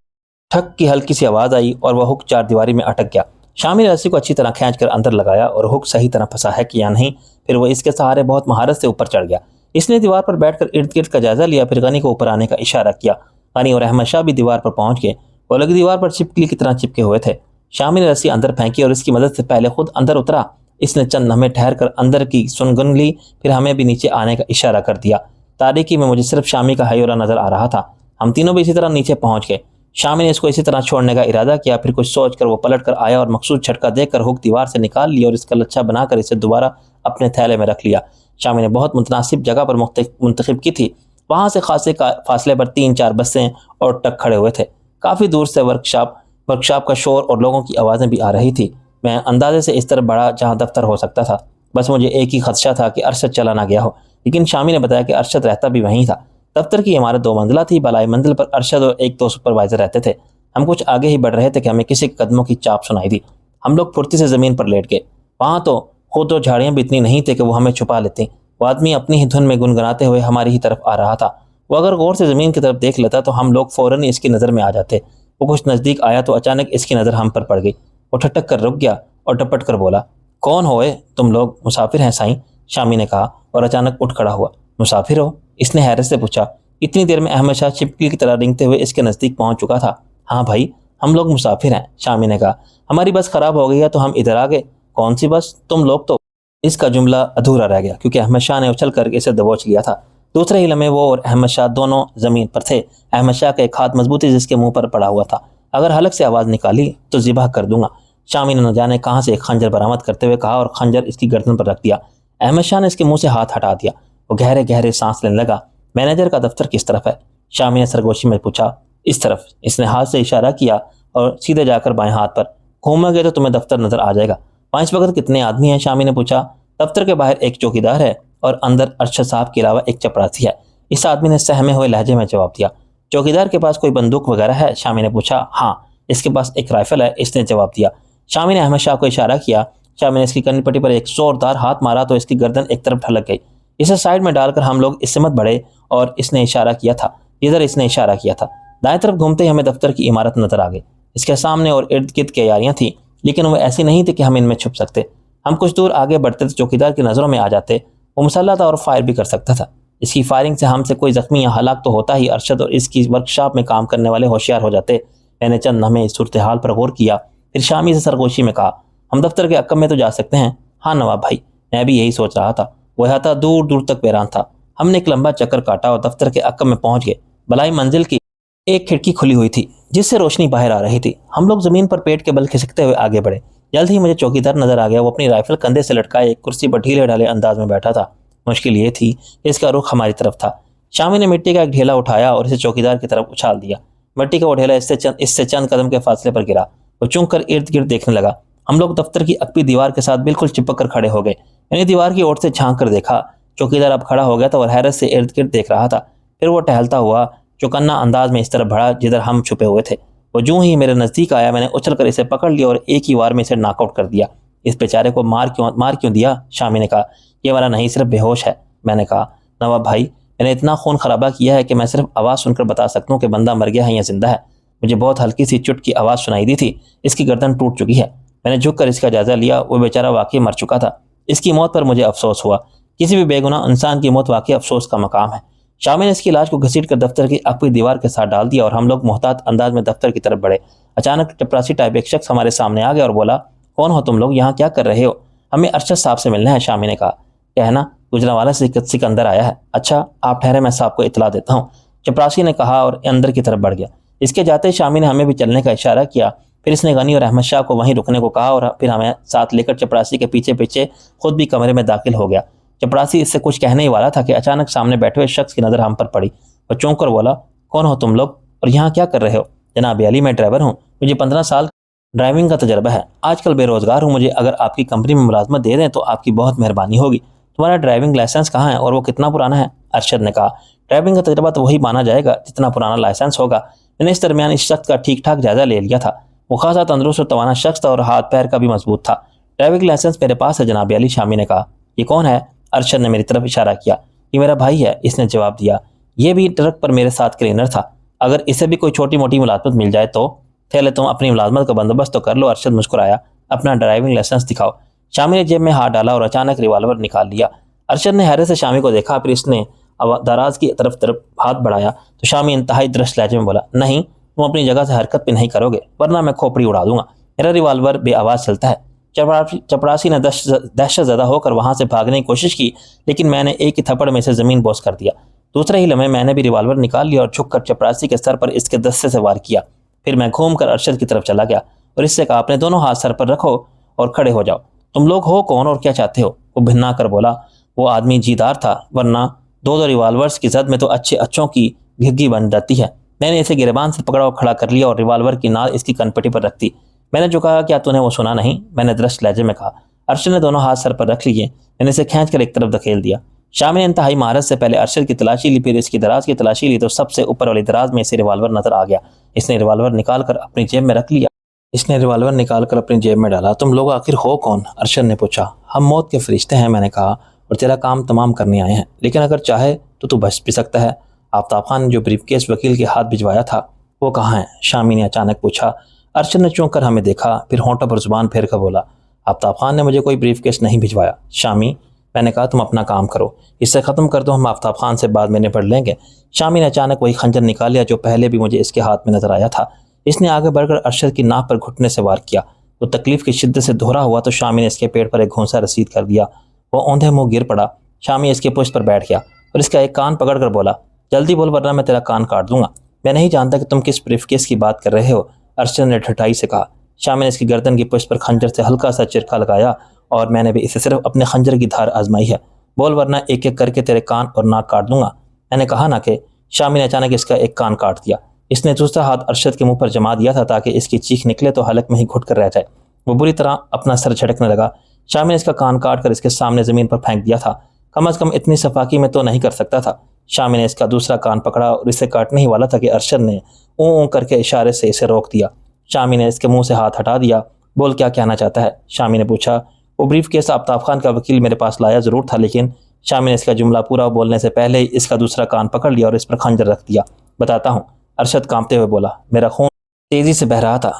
Speaker 1: ٹھک کی ہلکی سی آواز آئی اور وہ ہک 4 دیواری میں اٹک گیا۔ شامی نے رسی کو اچھی طرح کھینچ کر اندر لگایا اور ہک صحیح طرح پھنسا ہے کہ یا نہیں، پھر وہ اس کے سہارے بہت مہارت سے اوپر چڑھ گیا۔ اس نے دیوار پر بیٹھ کر ارد گرد کا جائزہ لیا، پھر غنی کو اوپر آنے کا اشارہ کیا۔ غنی اور احمد شاہ بھی دیوار پر پہنچ گئے، وہ لگی دیوار پر چپکلی کی طرح چپکے ہوئے تھے۔ شامی نے رسی اندر پھینکی اور اس کی مدد سے پہلے خود اندر اترا، اس نے چند لمحے ٹھہر کر اندر کی سنگن لی، پھر ہمیں بھی نیچے آنے کا اشارہ کر دیا۔ تاریکی میں مجھے صرف شامی کا ہیورا نظر آ رہا تھا، ہم تینوں بھی اسی طرح نیچے پہنچ گئے۔ شامی نے اس کو اسی طرح چھوڑنے کا ارادہ کیا، پھر کچھ سوچ کر وہ پلٹ کر آیا اور مخصوص جھٹکا دے کر ہک دیوار سے نکال لیا اور اس کا لچھا بنا کر اسے دوبارہ اپنے تھیلے میں رکھ لیا۔ شامی نے بہت متناسب جگہ پر منتخب کی تھی، وہاں سے خاصے فاصلے پر 3-4 بسیں اور ٹرک کھڑے ہوئے تھے، کافی دور سے ورک شاپ کا شور اور لوگوں کی آوازیں بھی آ رہی تھی۔ میں اندازے سے اس طرح بڑا جہاں دفتر ہو سکتا تھا، بس مجھے ایک ہی خدشہ تھا کہ ارشد چلا نہ گیا ہو، لیکن شامی نے بتایا کہ ارشد رہتا بھی وہیں تھا۔ دفتر کی عمارت 2 منزلہ تھی، بالائی منزل پر ارشد اور 1-2 سپروائزر رہتے تھے۔ ہم کچھ آگے ہی بڑھ رہے تھے کہ ہمیں کسی کے قدموں کی چاپ سنائی دی، ہم لوگ پھرتی سے زمین پر لیٹ گئے، وہاں تو خود و جھاڑیاں بھی اتنی نہیں تھے کہ وہ ہمیں چھپا لیتی۔ وہ آدمی اپنی ہی دھن میں گنگناتے ہوئے ہماری ہی طرف آ رہا تھا، وہ اگر غور سے زمین کی طرف دیکھ لیتا تو ہم لوگ فوراً اس کی نظر میں آ جاتے۔ وہ کچھ نزدیک آیا تو اچانک اس کی نظر ہم پر پڑ گئی، وہ ٹھٹک کر رک گیا اور ٹپٹ کر بولا، کون ہوئے تم لوگ؟ مسافر ہیں سائیں، شامی نے کہا اور اچانک اٹھ کھڑا ہوا۔ مسافر ہو؟ اس نے حیرت سے پوچھا۔ اتنی دیر میں احمد شاہ چپکلی کی طرح رنگتے ہوئے اس کے نزدیک پہنچ چکا تھا۔ ہاں بھائی، ہم لوگ مسافر ہیں، شامی نے کہا، ہماری بس خراب ہو گئی ہے تو ہم ادھر آ گئے۔ کون سی بس؟ تم لوگ تو… اس کا جملہ ادھورا رہ گیا کیونکہ احمد شاہ نے اچھل کر اسے دبوچ لیا تھا۔ دوسرے ہی لمحے وہ اور احمد شاہ دونوں زمین پر تھے، احمد شاہ کا ایک ہاتھ مضبوطی جس کے منہ پر پڑا ہوا تھا، اگر حلق سے آواز نکالی تو ذبح کر دوں گا۔ شامی نے نہ جانے کہاں سے ایک خنجر برآمد کرتے ہوئے کہا اور خنجر اس کی گردن پر رکھ دیا۔ احمد شاہ نے اس کے منہ سے ہاتھ ہٹا دیا، وہ گہرے گہرے سانس لینے لگا۔ مینیجر کا دفتر کس طرف ہے؟ شامی نے سرگوشی میں پوچھا۔ اس طرف، اس نے ہاتھ سے اشارہ کیا اور سیدھے جا کر بائیں ہاتھ پر۔ گھومے گے تو تمہیں دفتر نظر آ جائے گا۔ وہاں اس وقت کتنے آدمی ہیں؟ شامی نے پوچھا۔ دفتر کے باہر ایک چوکیدار ہے اور اندر ارشد صاحب کے علاوہ ایک چپراسی ہے، اس آدمی نے سہمے ہوئے لہجے میں جواب دیا۔ چوکیدار کے پاس کوئی بندوق وغیرہ ہے؟ شامی نے پوچھا۔ ہاں، اس کے پاس ایک رائفل ہے، اس نے جواب دیا۔ شامی نے احمد شاہ کو اشارہ کیا شامی نے اس کی کنی پٹی پر ایک زوردار ہاتھ مارا تو اس کی گردن ایک طرف ڈھلک گئی۔ اسے سائڈ میں ڈال کر ہم لوگ اس سے مت بڑھے اور اس نے اشارہ کیا تھا، ادھر اس نے اشارہ کیا تھا۔ دائیں طرف گھومتے ہی ہمیں دفتر کی عمارت نظر آ گئی۔ اس کے سامنے اور ارد گرد کیاریاں تھیں، لیکن وہ ایسی نہیں تھی کہ ہم ان میں چھپ سکتے۔ ہم کچھ دور آگے بڑھتے تو چوکیدار کی نظروں میں آ جاتے۔ وہ مسلح تھا اور فائر بھی کر سکتا تھا۔ اس کی فائرنگ سے ہم سے کوئی زخمی یا ہلاک تو ہوتا ہی، ارشد اور اس کی ورکشاپ میں کام کرنے والے ہوشیار ہو جاتے۔ میں نے چند لمحے اس صورتحال پر غور کیا، پھر شامی سے سرگوشی میں کہا، ہم دفتر کے عقب میں تو جا سکتے ہیں؟ ہاں نواب بھائی، میں بھی یہی سوچ رہا تھا۔ وہ احاطہ دور دور تک ویران تھا۔ ہم نے ایک لمبا چکر کاٹا اور دفتر کے عقب میں پہنچ گئے۔ بلائی منزل کی ایک کھڑکی کھلی ہوئی تھی جس سے روشنی باہر آ رہی تھی۔ ہم لوگ زمین پر پیٹ کے بل کھسکتے ہوئے آگے بڑھے۔ جلد ہی مجھے چوکیدار نظر آ گیا۔ وہ اپنی رائفل کندھے سے لٹکائے ایک کرسی پر ڈھیلے ڈھالے انداز میں بیٹھا تھا۔ مشکل یہ تھی کہ اس کا رخ ہماری طرف تھا۔ شامی نے مٹی کا ایک ڈھیلا اٹھایا اور اسے چوکیدار کی طرف اچھال دیا۔ مٹی کا وہ ڈھیلا اس سے چند قدم کے فاصلے پر گرا۔ وہ چونک کر ارد گرد دیکھنے لگا۔ ہم لوگ دفتر کی عقبی دیوار کے ساتھ بالکل چپک کر کھڑے ہو گئے۔ میں نے دیوار کی اوٹ سے جھانک کر دیکھا۔ چوکیدار اب کھڑا ہو گیا تھا اور حیرت سے ارد گرد دیکھ رہا تھا۔ پھر وہ ٹہلتا ہوا چوکنا انداز میں اس طرف بڑھا جدھر ہم چھپے ہوئے تھے۔ وہ جوں ہی میرے نزدیک آیا، میں نے اچھل کر اسے پکڑ لیا اور ایک ہی وار میں اسے ناک آؤٹ کر دیا۔ اس بیچارے کو مار کیوں دیا؟ شامی نے کہا۔ یہ والا نہیں، صرف بے ہوش ہے۔ میں نے کہا، نواب بھائی، میں نے اتنا خون خرابہ کیا ہے کہ میں صرف آواز سن کر بتا سکتا ہوں کہ بندہ مر گیا ہے یا زندہ ہے۔ مجھے بہت ہلکی سی چٹ کی آواز سنائی دی تھی۔ اس کی گردن ٹوٹ چکی ہے۔ میں نے جھک کر اس کا جائزہ لیا۔ وہ بیچارہ واقعی مر چکا تھا۔ اس کی موت پر مجھے افسوس ہوا۔ کسی بھی بے گناہ انسان کی موت واقعی افسوس کا مقام ہے۔ شامی نے اس کی لاش کو گھسیٹ کر دفتر کی عقبی دیوار کے ساتھ ڈال دیا اور ہم لوگ محتاط انداز میں دفتر کی طرف بڑھے۔ اچانک چپراسی ٹائپ ایک شخص ہمارے سامنے آ گیا اور بولا، کون ہو تم لوگ؟ یہاں کیا کر رہے ہو؟ ہمیں ارشد صاحب سے ملنا ہے، شامی نے کہا۔ کہنا گجرانوالہ سے سکندر آیا ہے۔ اچھا، آپ ٹھہرے، میں صاحب کو اطلاع دیتا ہوں، چپراسی نے کہا اور اندر کی طرف بڑھ گیا۔ اس کے جاتے شامی نے ہمیں بھی چلنے کا اشارہ کیا۔ پھر اس نے غنی اور احمد شاہ کو وہیں رکنے کو کہا اور پھر ہمیں ساتھ لے کر چپراسی کے پیچھے پیچھے خود بھی کمرے میں داخل ہو گیا۔ چپراسی اس سے کچھ کہنے ہی والا تھا کہ اچانک سامنے بیٹھے ہوئے شخص کی نظر ہم پر پڑی۔ وہ چونک کر بولا، کون ہو تم لوگ اور یہاں کیا کر رہے ہو؟ جناب علی، میں ڈرائیور ہوں، مجھے 15 سال ڈرائیونگ کا تجربہ ہے۔ آج کل بے روزگار ہوں، مجھے اگر آپ کی کمپنی میں ملازمت دے دیں تو آپ کی بہت مہربانی ہوگی۔ تمہارا ڈرائیونگ لائسنس کہاں ہے اور وہ کتنا پرانا ہے؟ ارشد نے کہا، ڈرائیونگ کا تجربہ تو وہی مانا جائے گا جتنا پرانا لائسنس ہوگا۔ میں نے اس درمیان اس شخص کا ٹھیک ٹھاک جائزہ لے لیا تھا۔ وہ خاصا تندرست اور توانا شخص تھا اور ہاتھ پیر کا بھی مضبوط تھا۔ ڈرائیونگ لائسنس میرے پاس ہے جناب علی، شامی نے کہا۔ یہ کون ہے؟ ارشد نے میری طرف اشارہ کیا۔ یہ میرا بھائی ہے، اس نے جواب دیا۔ یہ بھی ٹرک پر میرے ساتھ کلینر تھا۔ اگر اسے بھی کوئی چھوٹی موٹی ملازمت مل جائے تو تھیلے تم اپنی ملازمت کا بندوبست تو کر لو۔ ارشد مسکرایا۔ اپنا ڈرائیونگ لائسنس دکھاؤ۔ شامی نے جیب میں ہاتھ ڈالا اور اچانک ریوالور نکال لیا۔ ارشد نے حیرت سے شامی کو دیکھا، پھر اس نے دراز کی طرف ہاتھ بڑھایا تو شامی انتہائی درست لہجے میں بولا، نہیں، تم اپنی جگہ سے حرکت بھی نہیں کرو گے ورنہ میں کھوپڑی اڑا دوں گا۔ میرا ریوالور بے آواز چلتا ہے۔ چپراسی نے دہشت زدہ ہو کر وہاں سے بھاگنے کی کوشش کی، لیکن میں نے ایک ہی تھپڑ میں اسے زمین بوس کر دیا۔ دوسرے ہی لمحے میں نے بھی ریوالور نکال لیا اور جھک کر چپراسی کے سر پر اس کے دستے سے وار کیا۔ پھر میں گھوم کر ارشد کی طرف چلا گیا اور اس سے کہا، اپنے دونوں ہاتھ سر پر رکھو اور کھڑے ہو جاؤ۔ تم لوگ ہو کون اور کیا چاہتے ہو؟ وہ بھنا کر بولا۔ وہ آدمی جیدار تھا، ورنہ دو ریوالورز کی زد میں تو اچھوں کی گھگی بن جاتی ہے۔ میں نے اسے گریبان سے پکڑا اور کھڑا کر لیا اور ریوالور کی نال اس کی کنپٹی پر رکھ دی۔ میں نے جو کہا، کیا تو نے وہ سنا نہیں؟ میں نے درست لہجے میں کہا۔ ارشد نے دونوں ہاتھ سر پر رکھ لیے۔ میں نے اسے کھینچ کر ایک طرف دھکیل دیا۔ شامی نے انتہائی مہارت سے پہلے ارشد کی تلاشی لی، پھر اس کی دراز کی تلاشی لی تو سب سے اوپر والی دراز میں اسے ریوالور نظر آ گیا۔ اس نے ریوالور نکال کر اپنی جیب میں رکھ لیا۔ جیب میں ڈالا۔ تم لوگ آخر ہو کون؟ ارشد نے پوچھا۔ ہم موت کے فرشتے ہیں، میں نے کہا، اور تیرا کام تمام کرنے آئے ہیں، لیکن اگر چاہے تو بچ بھی سکتا ہے۔ آفتاب خان نے جو بریف کیس وکیل کے ہاتھ بھجوایا تھا وہ کہاں ہے؟ شامی نے اچانک پوچھا۔ ارشد نے چونک کر ہمیں دیکھا، پھر ہونٹوں پر زبان پھیر کر بولا، آفتاب خان نے مجھے کوئی بریف کیس نہیں بھجوایا۔ شامی، میں نے کہا، تم اپنا کام کرو، اس سے ختم کر دو، ہم آفتاب خان سے بعد میں نپٹ لیں گے۔ شامی نے اچانک وہی خنجر نکال لیا جو پہلے بھی مجھے اس کے ہاتھ میں نظر آیا تھا۔ اس نے آگے بڑھ کر ارشد کی ناک پر گھٹنے سے وار کیا۔ وہ تکلیف کی شدت سے دہرا ہوا تو شامی نے اس کے پیٹ پر ایک گھونسا رسید کر دیا۔ وہ اوندھے منہ گر پڑا۔ شامی اس کے پشت پر بیٹھ گیا اور اس کا ایک کان پکڑ کر بولا، جلدی بول ورنہ میں تیرا کان کاٹ دوں گا۔ میں نہیں جانتا کہ تم کس بریف کیس کی بات کر رہے ہو، ارشد نے ٹھٹائی سے کہا۔ شامی نے اس کی گردن کی پشت پر خنجر سے ہلکا سا چرکا لگایا، اور میں نے بھی اسے صرف اپنے خنجر کی دھار آزمائی ہے، بول ورنہ ایک ایک کر کے تیرے کان اور ناک کاٹ دوں گا۔ میں نے کہا نا کہ شامی نے اچانک اس کا ایک کان کاٹ دیا۔ اس نے دوسرا ہاتھ ارشد کے منہ پر جما دیا تھا تاکہ اس کی چیخ نکلے تو حلق میں ہی گھٹ کر رہ جائے۔ وہ بری طرح اپنا سر جھٹکنے لگا۔ شامی نے اس کا کان کاٹ کر اس کے سامنے زمین پر پھینک دیا تھا۔ کم از کم اتنی صفاقی میں تو نہیں کر سکتا تھا۔ شامی نے اس کا دوسرا کان پکڑا اور اسے کاٹنے ہی والا تھا کہ ارشد نے اون کر کے اشارے سے اسے روک دیا۔ شامی نے اس کے منہ سے ہاتھ ہٹا دیا۔ بول، کیا کہنا چاہتا ہے؟ شامی نے پوچھا۔ وہ بریف کیس آفتاب خان کا وکیل میرے پاس لایا ضرور تھا، لیکن شامی نے اس کا جملہ پورا بولنے سے پہلے ہی اس کا دوسرا کان پکڑ لیا اور اس پر خنجر رکھ دیا۔ بتاتا ہوں، ارشد کانپتے ہوئے بولا۔ میرا خون تیزی سے بہہ رہا تھا۔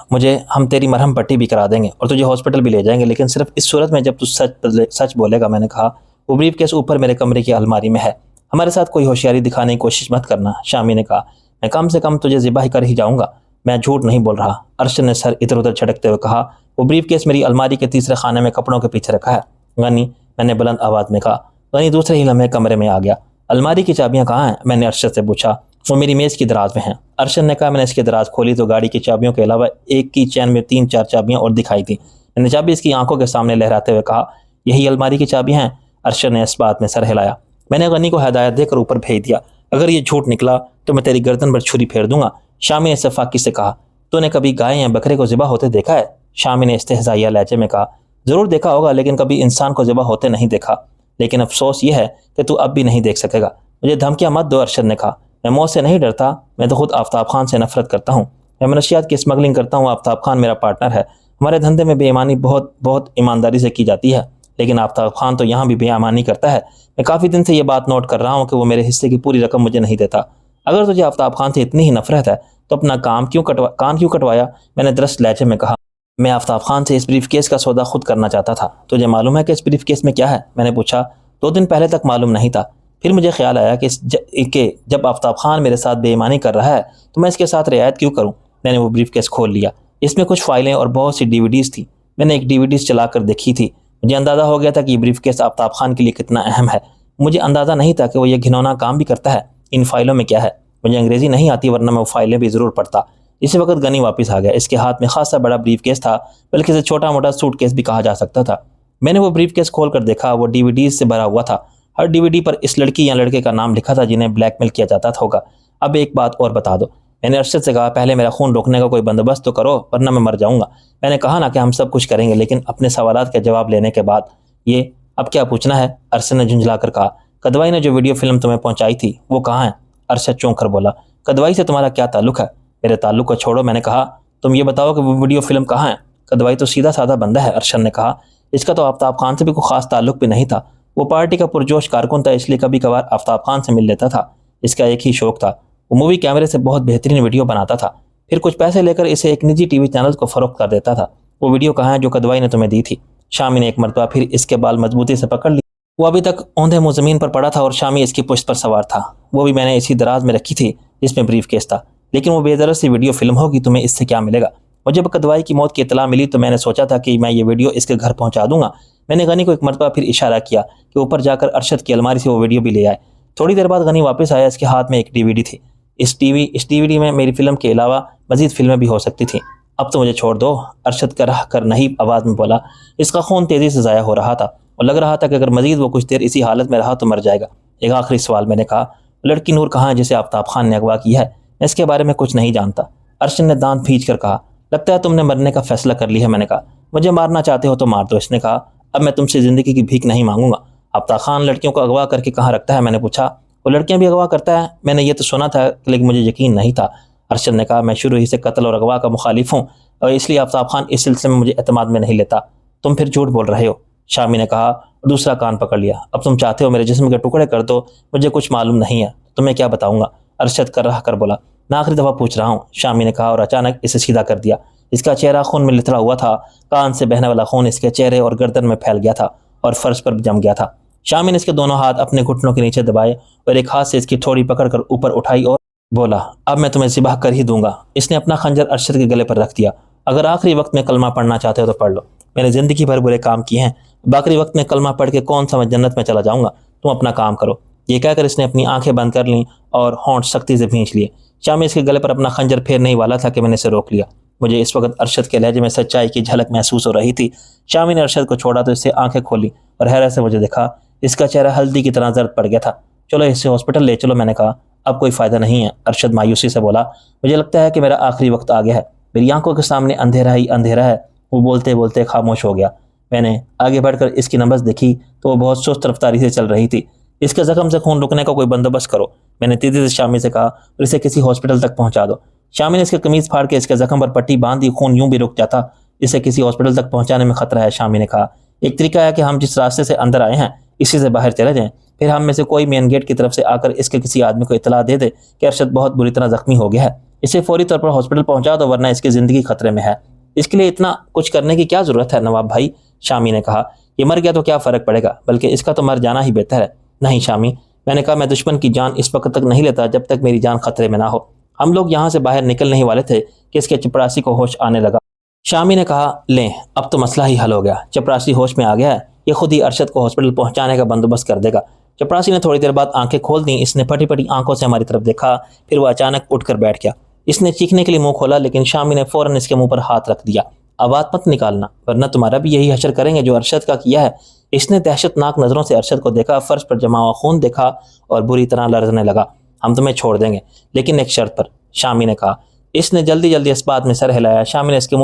Speaker 1: ہم تیری مرہم پٹی بھی کرا دیں گے اور تجھے ہاسپٹل بھی لے جائیں گے، لیکن صرف اس صورت میں جب تو سچ بولے گا۔ میں نے کہا، وہ بریف کیس اوپر میرے کمرے کی الماری میں ہے، ہمارے ساتھ کوئی ہوشیاری دکھانے کی کوشش مت کرنا۔ شامی نے کہا، میں کم سے کم تجھے ذبح کر ہی جاؤں گا، میں جھوٹ نہیں بول رہا۔ ارشد نے سر ادھر ادھر جھٹکتے ہوئے کہا، وہ بریف کیس میری الماری کے تیسرے خانے میں کپڑوں کے پیچھے رکھا ہے غنی، میں نے بلند آواز میں کہا۔ غنی دوسرے ہی لمحے کمرے میں آ گیا۔ الماری کی چابیاں کہاں ہیں؟ میں نے ارشد سے پوچھا۔ وہ میری میز کی دراز میں ہیں۔ ارشد نے کہا۔ میں نے اس کی دراز کھولی تو گاڑی کی چابیوں کے علاوہ ایک کی چین میں 3-4 چابیاں اور دکھائی تھیں۔ میں نے چابی اس کی آنکھوں کے سامنے لہراتے ہوئے کہا، یہی الماری کی چابیاں ہیں؟ ارشد نے اس بات میں سر ہلایا۔ میں نے غنی کو ہدایت دے کر اوپر بھیج دیا، اگر یہ جھوٹ نکلا تو میں تیری گردن پر چھری پھیر دوں گا۔ شامی نے صفاقی سے کہا، تو نے کبھی گائے یا بکرے کو ذبح ہوتے دیکھا ہے؟ شامی نے استہزائیہ لہجے میں کہا، ضرور دیکھا ہوگا، لیکن کبھی انسان کو ذبح ہوتے نہیں دیکھا۔ لیکن افسوس یہ ہے کہ تو اب بھی نہیں دیکھ سکے گا۔ مجھے دھمکیاں مت دو، ارشد نے کہا۔ میں موت سے نہیں ڈرتا، میں تو خود آفتاب خان سے نفرت کرتا ہوں۔ میں منشیات کی اسمگلنگ کرتا ہوں، آفتاب خان میرا پارٹنر ہے۔ ہمارے دھندے میں بے ایمانی بہت ایمانداری سے کی جاتی ہے، لیکن آفتاب خان تو یہاں بھی بے ایمانی کرتا ہے۔ میں کافی دن سے یہ بات نوٹ کر رہا ہوں کہ وہ میرے حصے کی پوری رقم مجھے نہیں دیتا۔ اگر تجھے آفتاب خان سے اتنی ہی نفرت ہے تو اپنا کان کیوں کٹوایا؟ میں نے درست لہجے میں کہا۔ میں آفتاب خان سے اس بریف کیس کا سودا خود کرنا چاہتا تھا۔ تجھے معلوم ہے کہ اس بریف کیس میں کیا ہے؟ میں نے پوچھا۔ 2 دن پہلے تک معلوم نہیں تھا، پھر مجھے خیال آیا کہ جب آفتاب خان میرے ساتھ بے ایمانی کر رہا ہے تو میں اس کے ساتھ رعایت کیوں کروں؟ میں نے وہ بریف کیس کھول لیا۔ اس میں کچھ فائلیں اور بہت سی DVDs تھی۔ میں نے ایک DVDs چلا کر دیکھی تھی۔ مجھے اندازہ ہو گیا تھا کہ یہ بریف کیس آفتاب خان کے لیے کتنا اہم ہے۔ مجھے اندازہ نہیں تھا کہ وہ یہ گھنونا کام بھی کرتا ہے۔ ان فائلوں میں کیا ہے؟ مجھے انگریزی نہیں آتی، ورنہ میں وہ فائلیں بھی ضرور پڑھتا۔ اسی وقت غنی واپس آ گیا۔ اس کے ہاتھ میں خاصا بڑا بریف کیس تھا، بلکہ اسے چھوٹا موٹا سوٹ کیس بھی کہا جا سکتا تھا۔ میں نے وہ بریف کیس کھول کر دیکھا، وہ DVDs سے بھرا ہوا تھا۔ ہر DVD پر اس لڑکی یا لڑکے کا نام لکھا تھا جنہیں بلیک میل کیا جاتا ہوگا۔ اب ایک بات اور بتا دو، میں نے ارشد سے کہا، پہلے میرا خون روکنے کا کوئی بندوبست تو کرو، ورنہ میں مر جاؤں گا۔ میں نے کہا نا کہ ہم سب کچھ کریں گے، لیکن اپنے سوالات کا جواب لینے کے بعد یہ اب کیا پوچھنا ہے؟ ارشد نے جھنجھلا کر کہا۔ کدوائی نے جو ویڈیو فلم تمہیں پہنچائی تھی وہ کہاں ہے؟ ارشد چونک کر بولا۔ کدوائی سے تمہارا کیا تعلق ہے؟ میرے تعلق کو چھوڑو، میں نے کہا۔ تم یہ بتاؤ کہ وہ ویڈیو فلم کہاں ہے؟ کدوائی تو سیدھا سادہ بندہ ہے، ارشد نے کہا۔ اس کا تو آفتاب خان سے بھی کوئی خاص تعلق بھی نہیں تھا۔ وہ پارٹی کا پرجوش کارکن تھا، اس لیے کبھی کبھار آفتاب خان سے مل لیتا تھا۔ اس کا ایک ہی شوق تھا، وہ مووی کیمرے سے بہت بہترین ویڈیو بناتا تھا، پھر کچھ پیسے لے کر اسے ایک نجی TV چینل کو فروخت کر دیتا تھا۔ وہ ویڈیو کہاں ہے جو کدوائی نے تمہیں دی تھی؟ شامی نے ایک مرتبہ پھر اس کے بال مضبوطی سے پکڑ لی۔ وہ ابھی تک اوندھے منہ زمین پر پڑا تھا اور شامی اس کی پشت پر سوار تھا۔ وہ بھی میں نے اسی دراز میں رکھی تھی جس میں بریف کیس تھا، لیکن وہ بے ضرر سی ویڈیو فلم ہوگی، تمہیں اس سے کیا ملے گا؟ اور جب کدوائی کی موت کی اطلاع ملی تو میں نے سوچا تھا کہ میں یہ ویڈیو اس کے گھر پہنچا دوں گا۔ میں نے غنی کو ایک مرتبہ پھر اشارہ کیا کہ اوپر جا کر ارشد کی الماری سے وہ ویڈیو بھی لے آئے۔ تھوڑی دیر بعد غنی واپس آیا، اس کے ہاتھ میں ایک DVD تھی۔ اس DVD میں میری فلم کے علاوہ مزید فلمیں بھی ہو سکتی تھیں۔ اب تو مجھے چھوڑ دو، ارشد کرہ کر نہیں آواز میں بولا۔ اس کا خون تیزی سے ضائع ہو رہا تھا اور لگ رہا تھا کہ اگر مزید وہ کچھ دیر اسی حالت میں رہا تو مر جائے گا۔ ایک آخری سوال، میں نے کہا، لڑکی نور کہاں ہے جسے آفتاب خان نے اغوا کیا ہے؟ میں اس کے بارے میں کچھ نہیں جانتا، ارشد نے دانت بھینچ کر کہا۔ لگتا ہے تم نے مرنے کا فیصلہ کر لیا ہے، میں نے کہا۔ مجھے مارنا چاہتے ہو تو مار دو، اس نے کہا۔ اب میں تم سے زندگی کی بھیک نہیں مانگوں گا۔ آفتاب خان لڑکیوں کو اغوا کر کے کہاں رکھتا ہے؟ میں نے پوچھا۔ وہ لڑکیاں بھی اغوا کرتا ہے؟ میں نے یہ تو سنا تھا، لیکن مجھے یقین نہیں تھا، ارشد نے کہا۔ میں شروع ہی سے قتل اور اغوا کا مخالف ہوں اور اس لیے آفتاب خان اس سلسلے میں مجھے اعتماد میں نہیں لیتا۔ تم پھر جھوٹ بول رہے ہو، شامی نے کہا اور دوسرا کان پکڑ لیا۔ اب تم چاہتے ہو میرے جسم کے ٹکڑے کر دو، مجھے کچھ معلوم نہیں ہے، تمہیں کیا بتاؤں گا؟ ارشد کر رہ کر بولا۔ میں آخری دفعہ پوچھ رہا ہوں، شامی نے کہا اور اچانک اسے سیدھا کر دیا۔ اس کا چہرہ خون میں لتھڑا ہوا تھا، کان سے بہنے والا خون اس کے چہرے اور گردن میں پھیل گیا تھا اور فرش پر جم گیا تھا۔ شامی نے اس کے دونوں ہاتھ اپنے گھٹنوں کے نیچے دبائے اور ایک ہاتھ سے اس کی تھوڑی پکڑ کر اوپر اٹھائی اور بولا، اب میں تمہیں ذبح کر ہی دوں گا۔ اس نے اپنا خنجر ارشد کے گلے پر رکھ دیا۔ اگر آخری وقت میں کلمہ پڑھنا چاہتے ہو تو پڑھ لو، میں نے زندگی بھر برے کام کیے ہیں، باقی وقت میں کلمہ پڑھ کے کون سا میں جنت میں چلا جاؤں گا، تم اپنا کام کرو۔ یہ کہہ کر اس نے اپنی آنکھیں بند کر لیں اور ہونٹ سختی سے بھینچ لیے۔ شامی اس کے گلے پر اپنا خنجر پھیرنے ہی والا تھا کہ میں نے اسے روک لیا۔ مجھے اس وقت ارشد کے لہجے میں سچائی کی جھلک محسوس ہو رہی تھی۔ شامی نے ارشد کو چھوڑا تو اس سے آنکھیں کھولی اور حیرت سے مجھے دیکھا۔ اس کا چہرہ ہلدی کی طرح زرد پڑ گیا تھا۔ چلو اسے ہاسپٹل لے چلو، میں نے کہا۔ اب کوئی فائدہ نہیں ہے، ارشد مایوسی سے بولا۔ مجھے لگتا ہے کہ میرا آخری وقت آ گیا ہے، میری آنکھوں کے سامنے اندھیرا ہی اندھیرا ہے۔ وہ بولتے بولتے خاموش ہو گیا۔ میں نے آگے بڑھ کر اس کی نبض دیکھی تو وہ بہت سست رفتاری سے چل رہی تھی۔ اس کے زخم سے خون رکنے کا کوئی بندوبست کرو، میں نے تیزی سے شامی سے کہا، اور اسے کسی ہاسپٹل تک پہنچا دو۔ شامی نے اس کے قمیض پھاڑ کے اس کے زخم پر پٹی باندھ دی۔ خون یوں بھی رک جاتا، اسے کسی ہاسپٹل تک پہنچانے میں خطرہ ہے، شامی نے کہا۔ ایک طریقہ ہے کہ ہم جس راستے سے اندر آئے ہیں اسی سے باہر چلے جائیں، پھر ہم میں سے کوئی مین گیٹ کی طرف سے آ کر اس کے کسی آدمی کو اطلاع دے دے کہ ارشد بہت بری طرح زخمی ہو گیا ہے، اسے فوری طور پر ہاسپٹل پہنچا دو ورنہ اس کی زندگی خطرے میں ہے۔ اس کے لیے اتنا کچھ کرنے کی کیا ضرورت ہے نواب بھائی؟ شامی نے کہا۔ یہ مر گیا تو کیا فرق پڑے گا، بلکہ اس کا تو مر جانا ہی بہتر ہے۔ نہیں شامی، میں نے کہا، میں دشمن کی جان اس وقت تک نہیں لیتا جب تک میری جان خطرے میں نہ ہو۔ ہم لوگ یہاں سے باہر نکلنے ہی والے تھے کہ اس کے چپراسی کو ہوش آنے لگا۔ شامی نے کہا، لیں اب تو مسئلہ ہی حل ہو گیا، چپراسی ہوش میں آ گیا ہے، یہ خود ہی ارشد کو ہاسپٹل پہنچانے کا بندوبست کر دے گا۔ چپراسی نے تھوڑی دیر بعد آنکھیں کھول دیں، اس نے پھٹی پھٹی آنکھوں سے ہماری طرف دیکھا، پھر وہ اچانک اٹھ کر بیٹھ گیا۔ اس نے چیخنے کے لیے منہ کھولا لیکن شامی نے فوراً اس کے منہ پر ہاتھ رکھ دیا۔ آواز مت نکالنا ورنہ تمہارا بھی یہی حشر کریں گے جو ارشد کا کیا ہے۔ اس نے دہشت ناک نظروں سے ارشد کو دیکھا، فرش پر جمع ہوا خون دیکھا اور بری طرح لرزنے لگا۔ ہم تمہیں چھوڑ دیں گے لیکن ایک شرط پر، شامی نے کہا۔ اس نے جلدی جلدی اس بات میں سر ہلایا۔ شامی نے اس کے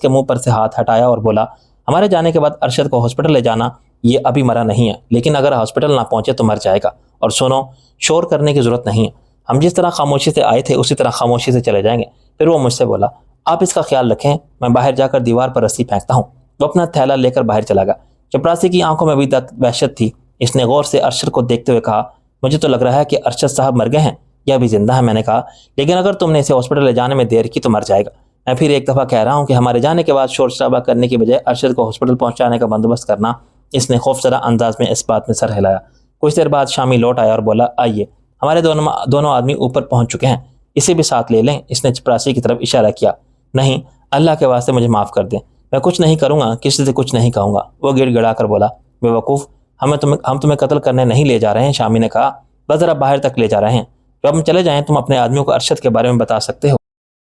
Speaker 1: منہ پر سے ہاتھ ہٹایا اور بولا، ہمارے جانے کے بعد ارشد کو ہاسپٹل لے جانا، یہ ابھی مرا نہیں ہے لیکن اگر ہاسپٹل نہ پہنچے تو مر جائے گا۔ اور سنو، شور کرنے کی ضرورت نہیں ہے، ہم جس طرح خاموشی سے آئے تھے اسی طرح خاموشی سے چلے جائیں گے۔ پھر وہ مجھ سے بولا، آپ اس کا خیال رکھیں، میں باہر جا کر دیوار پر رسی پھینکتا ہوں۔ وہ اپنا تھیلا لے کر باہر چلا گیا۔ چپراسی کی آنکھوں میں بھی وحشت تھی۔ اس نے غور سے ارشد کو دیکھتے ہوئے کہا، مجھے تو لگ رہا ہے کہ ارشد صاحب مر گئے ہیں یا ابھی زندہ ہے۔ میں نے کہا، لیکن اگر تم نے اسے ہاسپٹل لے جانے میں دیر کی تو مر جائے گا۔ میں پھر ایک دفعہ کہہ رہا ہوں کہ ہمارے جانے کے بعد شور شرابہ کرنے کی بجائے ارشد کو ہاسپٹل پہنچانے کا بندوبست کرنا۔ اس نے خوفزدہ انداز میں اس بات میں سر ہلایا۔ کچھ دیر بعد شامی لوٹ آیا اور بولا، آئیے، ہمارے دونوں آدمی اوپر پہنچ چکے ہیں، اسے بھی ساتھ لے لیں۔ اس نے چپراسی کی طرف اشارہ کیا۔ نہیں، اللہ کے واسطے مجھے معاف کر دیں، میں کچھ نہیں کروں گا، کسی سے کچھ نہیں کہوں گا۔ وہ گڑ گڑا کر بولا، بے وقوف، ہم تمہیں قتل کرنے نہیں لے جا رہے ہیں۔ شامی نے کہا، بس ذرا باہر تک لے جا رہے ہیں، جب ہم چلے جائیں تم اپنے آدمیوں کو ارشد کے بارے میں بتا سکتے ہو۔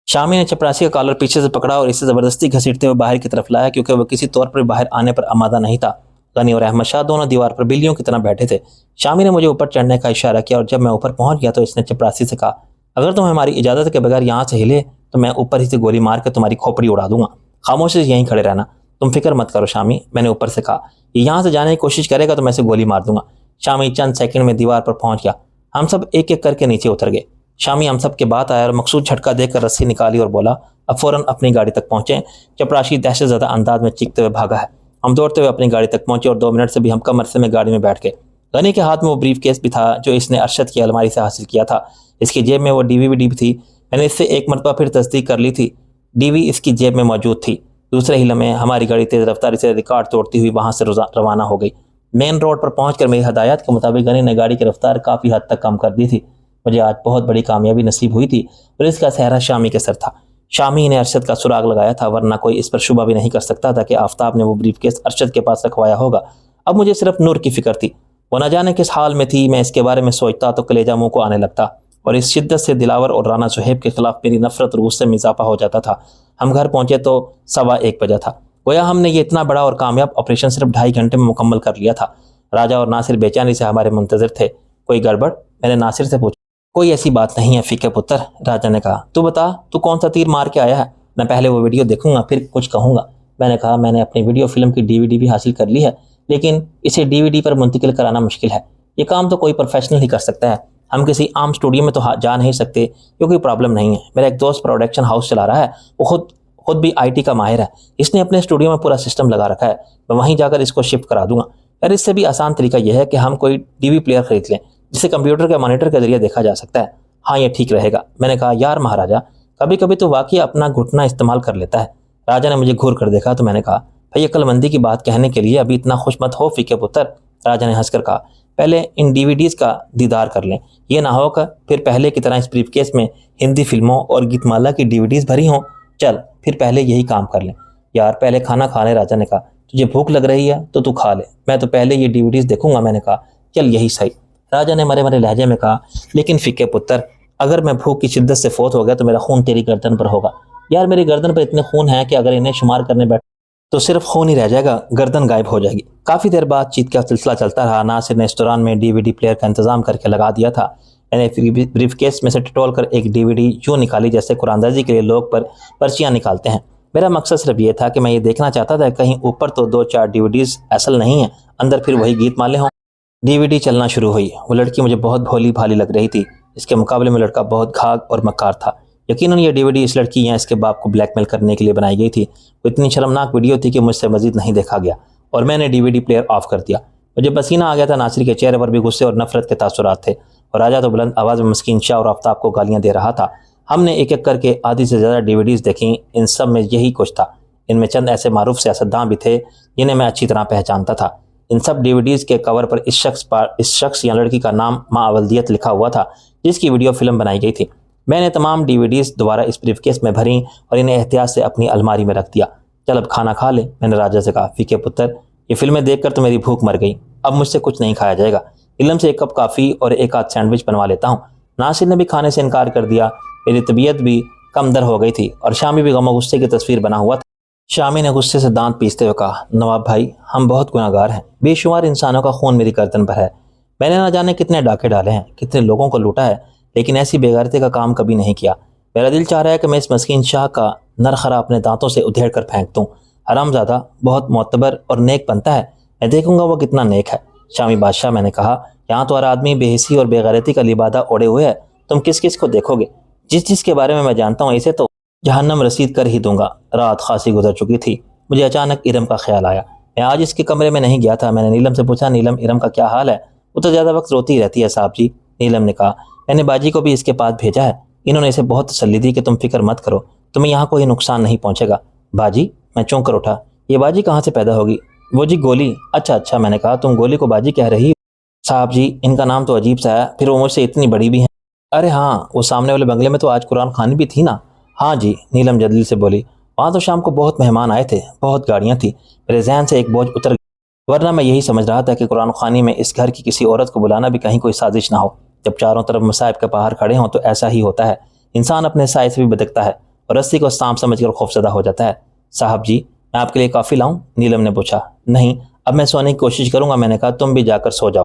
Speaker 1: شامی نے چپراسی کا کالر پیچھے سے پکڑا اور اسے زبردستی گھسیٹتے ہوئے باہر کی طرف لایا کیونکہ وہ کسی طور پر باہر آنے پر آمادہ نہیں تھا۔ غنی اور احمد شاہ دونوں دیوار پر بلیوں کی طرح بیٹھے تھے۔ شامی نے مجھے اوپر چڑھنے کا اشارہ کیا اور جب میں اوپر پہنچ گیا تو اس نے چپراسی سے کہا، اگر تم ہماری اجازت کے بغیر یہاں سے ہلے تو میں اوپر ہی سے گولی مار کے تمہاری کھوپڑی اڑا دوں گا۔ خاموشی سے یہیں کھڑے رہنا، تم فکر مت کرو شامی، میں نے اوپر سے کہا، یہ یہاں سے جانے کی کوشش کرے گا تو میں اسے گولی مار دوں گا۔ شامی چند سیکنڈ میں دیوار پر پہنچ گیا۔ ہم سب ایک ایک کر کے نیچے اتر گئے۔ شامی ہم سب کے بات آیا اور مقصود جھٹکا دے کر رسی نکالی اور بولا، اب فوراً اپنی گاڑی تک پہنچیں۔ چپراسی دہشت زدہ انداز میں چیختے ہوئے بھاگا ہے۔ ہم دوڑتے ہوئے اپنی گاڑی تک پہنچے اور 2 منٹ سے بھی ہم کم عرصے میں گاڑی میں بیٹھ گئے۔ غنی کے ہاتھ میں وہ بریف کیس بھی تھا جو اس نے ارشد کی الماری سے حاصل کیا تھا۔ اس کی جیب میں وہ ڈی وی ڈی بھی تھی۔ میں نے اس سے ایک مرتبہ پھر تصدیق کر لی تھی، ڈی وی اس کی جیب میں موجود تھی۔ دوسرے ہی لمحے ہماری گاڑی تیز رفتاری سے ریکارڈ توڑتی ہوئی وہاں سے روانہ ہو گئی۔ مین روڈ پر پہنچ کر میری ہدایات کے مطابق غنی نے گاڑی کی رفتار کافی حد تک کم کر دی تھی۔ مجھے آج بہت بڑی کامیابی نصیب ہوئی تھی اور اس کا سہرا شامی کے سر تھا۔ شامی نے ارشد کا سراغ لگایا تھا ورنہ کوئی اس پر شبہ بھی نہیں کر سکتا تھا کہ آفتاب نے وہ بریف کیس ارشد کے پاس رکھوایا ہوگا۔ اب مجھے صرف نور کی فکر تھی، وہ نہ جانے کس حال میں تھی۔ میں اس کے بارے میں سوچتا تو کلیجہ منہ کو آنے لگتا اور اس شدت سے دلاور اور رانا صہیب کے خلاف میری نفرت اور غصے میں اضافہ ہو جاتا تھا۔ ہم گھر پہنچے تو 1:15 بجا تھا۔ گویا ہم نے یہ اتنا بڑا اور کامیاب آپریشن صرف 2.5 گھنٹے میں مکمل کر لیا تھا۔ راجہ اور ناصر بے چینی سے ہمارے منتظر تھے۔ کوئی گڑبڑ؟ میں نے ناصر سے پوچھا۔ کوئی ایسی بات نہیں ہے فیکے پتر، راجہ نے کہا۔ تو بتا، تو کون سا تیر مار کے آیا ہے؟ میں پہلے وہ ویڈیو دیکھوں گا پھر کچھ کہوں گا۔ میں نے کہا، میں نے اپنی ویڈیو فلم کی DVD بھی حاصل کر لی ہے لیکن اسے DVD پر منتقل کرانا مشکل ہے۔ یہ کام تو کوئی پروفیشنل ہی کر سکتا ہے، ہم کسی عام اسٹوڈیو میں تو جا نہیں سکتے۔ کیونکہ پرابلم نہیں ہے، میرا ایک دوست پروڈکشن ہاؤس چلا رہا ہے، وہ خود بھی IT کا ماہر ہے۔ اس نے اپنے اسٹوڈیو میں پورا سسٹم لگا رکھا ہے، میں وہیں جا کر اس کو شفٹ کرا دوں گا۔ یار اس سے بھی آسان طریقہ یہ ہے کہ ہم کوئی DVD پلیئر خرید لیں جسے کمپیوٹر کے مانیٹر کے ذریعے دیکھا جا سکتا ہے۔ ہاں یہ ٹھیک رہے گا۔ میں نے کہا، یار مہاراجہ، کبھی کبھی تو واقعی اپنا گھٹنا استعمال کر لیتا ہے۔ راجہ نے مجھے گھور کر دیکھا تو میں نے کہا، بھائی عقل مندی کی بات کہنے کے لیے ابھی اتنا خوش مت ہو فیکے پتر۔ راجہ نے ہنس کر کہا، پہلے ان DVDs کا دیدار کر لیں، یہ نہ ہو کہ پھر پہلے کی طرح اس بریف کیس میں ہندی فلموں اور گیت مالا کی DVDs بھری ہوں۔ چل پھر پہلے یہی کام کر لیں۔ یار پہلے کھانا کھا لیں، راجہ نے کہا۔ تجھے بھوک لگ رہی ہے تو کھا لے، میں تو پہلے یہ DVDs دیکھوں گا۔ میں نے کہا، چل یہی صحیح۔ راجہ نے مرے مرے لہجے میں کہا، لیکن فیکے پتر، اگر میں بھوک کی شدت سے فوت ہو گیا تو میرا خون تیری گردن پر ہوگا۔ یار میری گردن پر اتنے خون ہیں کہ اگر انہیں شمار کرنے بیٹھ تو صرف خون ہی رہ جائے گا، گردن غائب ہو جائے گی۔ کافی دیر بعد چیت کا سلسلہ چلتا رہا۔ ناصر نے اس دوران میں DVD پلیئر کا انتظام کر کے لگا دیا تھا۔ میں نے بریف کیس میں سے ٹٹول کر ایک DVD یوں نکالی جیسے قرآن اندازی کے لیے لوگ پر پرچیاں نکالتے ہیں۔ میرا مقصد صرف یہ تھا کہ میں یہ دیکھنا چاہتا تھا کہیں اوپر تو 2-4 DVDs اصل نہیں ہیں، اندر پھر وہی گیت مالے ہوں۔ DVD چلنا شروع ہوئی۔ وہ لڑکی مجھے بہت بھولی بھالی لگ رہی تھی، اس کے مقابلے میں لڑکا بہت گھاگ اور مکار تھا۔ یقیناً یہ DVD اس لڑکی یا اس کے باپ کو بلیک میل کرنے کے لیے بنائی گئی تھی۔ وہ اتنی شرمناک ویڈیو تھی کہ مجھ سے مزید نہیں دیکھا گیا اور میں نے DVD پلیئر آف کر دیا۔ مجھے پسینہ آ گیا تھا۔ ناصر کے چہرے پر بھی غصے اور نفرت کے تاثرات تھے اور راجہ تو بلند آواز میں مسکین شاہ اور آفتاب کو گالیاں دے رہا تھا۔ ہم نے ایک ایک کر کے آدھی سے زیادہ DVDs دیکھیں۔ ان سب میں یہی کچھ تھا۔ ان میں چند ایسے معروف سیاستداں بھی تھے جنہیں میں اچھی طرح پہچانتا تھا۔ ان سب DVDs کے کور پر اس شخص یا لڑکی کا نام ماولدیت لکھا ہوا تھا جس کی ویڈیو فلم بنائی گئی تھی۔ میں نے تمام DVDs دوبارہ اس بریف کیس میں بھریں اور انہیں احتیاط سے اپنی الماری میں رکھ دیا۔ چل اب کھانا کھا لے، میں نے راجہ سے کہا۔ فیکے پتر، یہ فلمیں دیکھ کر تو میری بھوک مر گئی، اب مجھ سے کچھ نہیں کھایا جائے گا۔ علم سے ایک کپ کافی اور ایک آدھ سینڈوچ بنوا لیتا ہوں۔ ناصر نے بھی کھانے سے انکار کر دیا۔ میری طبیعت بھی کم در ہو گئی تھی اور شامی بھی غم و غصے کی تصویر بنا ہوا تھا۔ شامی نے غصے سے دانت پیستے ہوئے کہا، نواب بھائی ہم بہت گناہ گار ہیں، بے شمار انسانوں کا خون میری گردن پر ہے۔ میں نے نہ جانے کتنے ڈاکے ڈالے ہیں، کتنے لوگوں کو لوٹا ہے، لیکن ایسی بے غیرتی کا کام کبھی نہیں کیا۔ میرا دل چاہ رہا ہے کہ میں اس مسکین شاہ کا نرخرا اپنے دانتوں سے ادھیڑ کر پھینک دوں۔ حرامزادہ بہت معتبر اور نیک بنتا ہے، میں دیکھوں گا وہ کتنا نیک ہے۔ شامی بادشاہ، میں نے کہا، یہاں تو ہر آدمی بے حسی اور بے غیرتی کا لبادہ اوڑے ہوئے ہے، تم کس کس کو دیکھو گے؟ جس کے بارے میں جانتا ہوں اسے تو جہنم رسید کر ہی دوں گا۔ رات خاصی گزر چکی تھی، مجھے اچانک ارم کا خیال آیا۔ میں آج اس کے کمرے میں نہیں گیا تھا۔ میں نے نیلم سے پوچھا، نیلم ارم کا کیا حال ہے؟ وہ تو زیادہ وقت روتی رہتی ہے صاحب جی۔ نیلم نے کہا، میں نے باجی کو بھی اس کے پاس بھیجا ہے، انہوں نے اسے بہت تسلی دی کہ تم فکر مت کرو، تمہیں یہاں کوئی نقصان نہیں پہنچے گا۔ باجی؟ میں چونک کر اٹھا، یہ باجی کہاں سے پیدا ہوگی؟ وہ جی گولی۔ اچھا، میں نے کہا، تم گولی کو باجی کہہ رہی ہو؟ صاحب جی ان کا نام تو عجیب سا ہے، پھر وہ مجھ سے اتنی بڑی بھی ہیں۔ ارے ہاں، وہ سامنے والے بنگلے میں تو آج قرآن خوانی بھی تھی نا؟ ہاں جی، نیلم جلدی سے بولی، وہاں تو شام کو بہت مہمان آئے تھے، بہت گاڑیاں تھیں، میرے ذہن سے ایک بوجھ اتر گیا، ورنہ میں یہی سمجھ رہا تھا کہ قرآن خوانی میں اس گھر کی کسی عورت کو بلانا بھی کہیں کوئی سازش نہ ہو۔ جب چاروں طرف مصائب کے پہاڑ کھڑے ہوں تو ایسا ہی ہوتا ہے، انسان اپنے سائے سے بھی بدکتا ہے اور رسی کو سانپ سمجھ کر خوفزدہ ہو جاتا ہے۔ صاحب جی میں آپ کے لیے کافی لاؤں؟ نیلم نے پوچھا۔ نہیں، اب میں سونے کی کوشش کروں گا، میں نے کہا، تم بھی جا کر سو جاؤ۔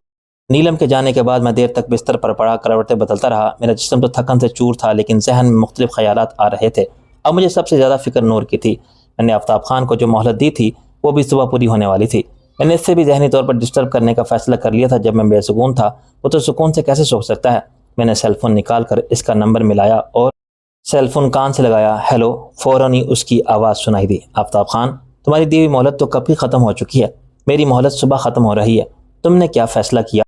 Speaker 1: نیلم کے جانے کے بعد میں دیر تک بستر پر پڑا کروٹیں بدلتا رہا۔ میرا جسم تو تھکن سے چور تھا، لیکن ذہن میں مختلف خیالات آ رہے تھے۔ اب مجھے سب سے زیادہ فکر نور کی تھی۔ میں نے آفتاب خان کو جو مہلت دی تھی وہ بھی صبح پوری ہونے والی تھی۔ میں نے اس سے بھی ذہنی طور پر ڈسٹرب کرنے کا فیصلہ کر لیا تھا۔ جب میں بے سکون تھا وہ تو سکون سے کیسے سو سکتا ہے؟ میں نے سیل فون نکال کر اس کا نمبر ملایا اور سیل فون کان سے لگایا۔ ہیلو، فوراً ہی اس کی آواز سنائی دی۔ آفتاب خان، تمہاری دی ہوئی مہلت تو کب کی ختم ہو چکی ہے، میری مہلت صبح ختم ہو رہی ہے، تم نے کیا فیصلہ کیا؟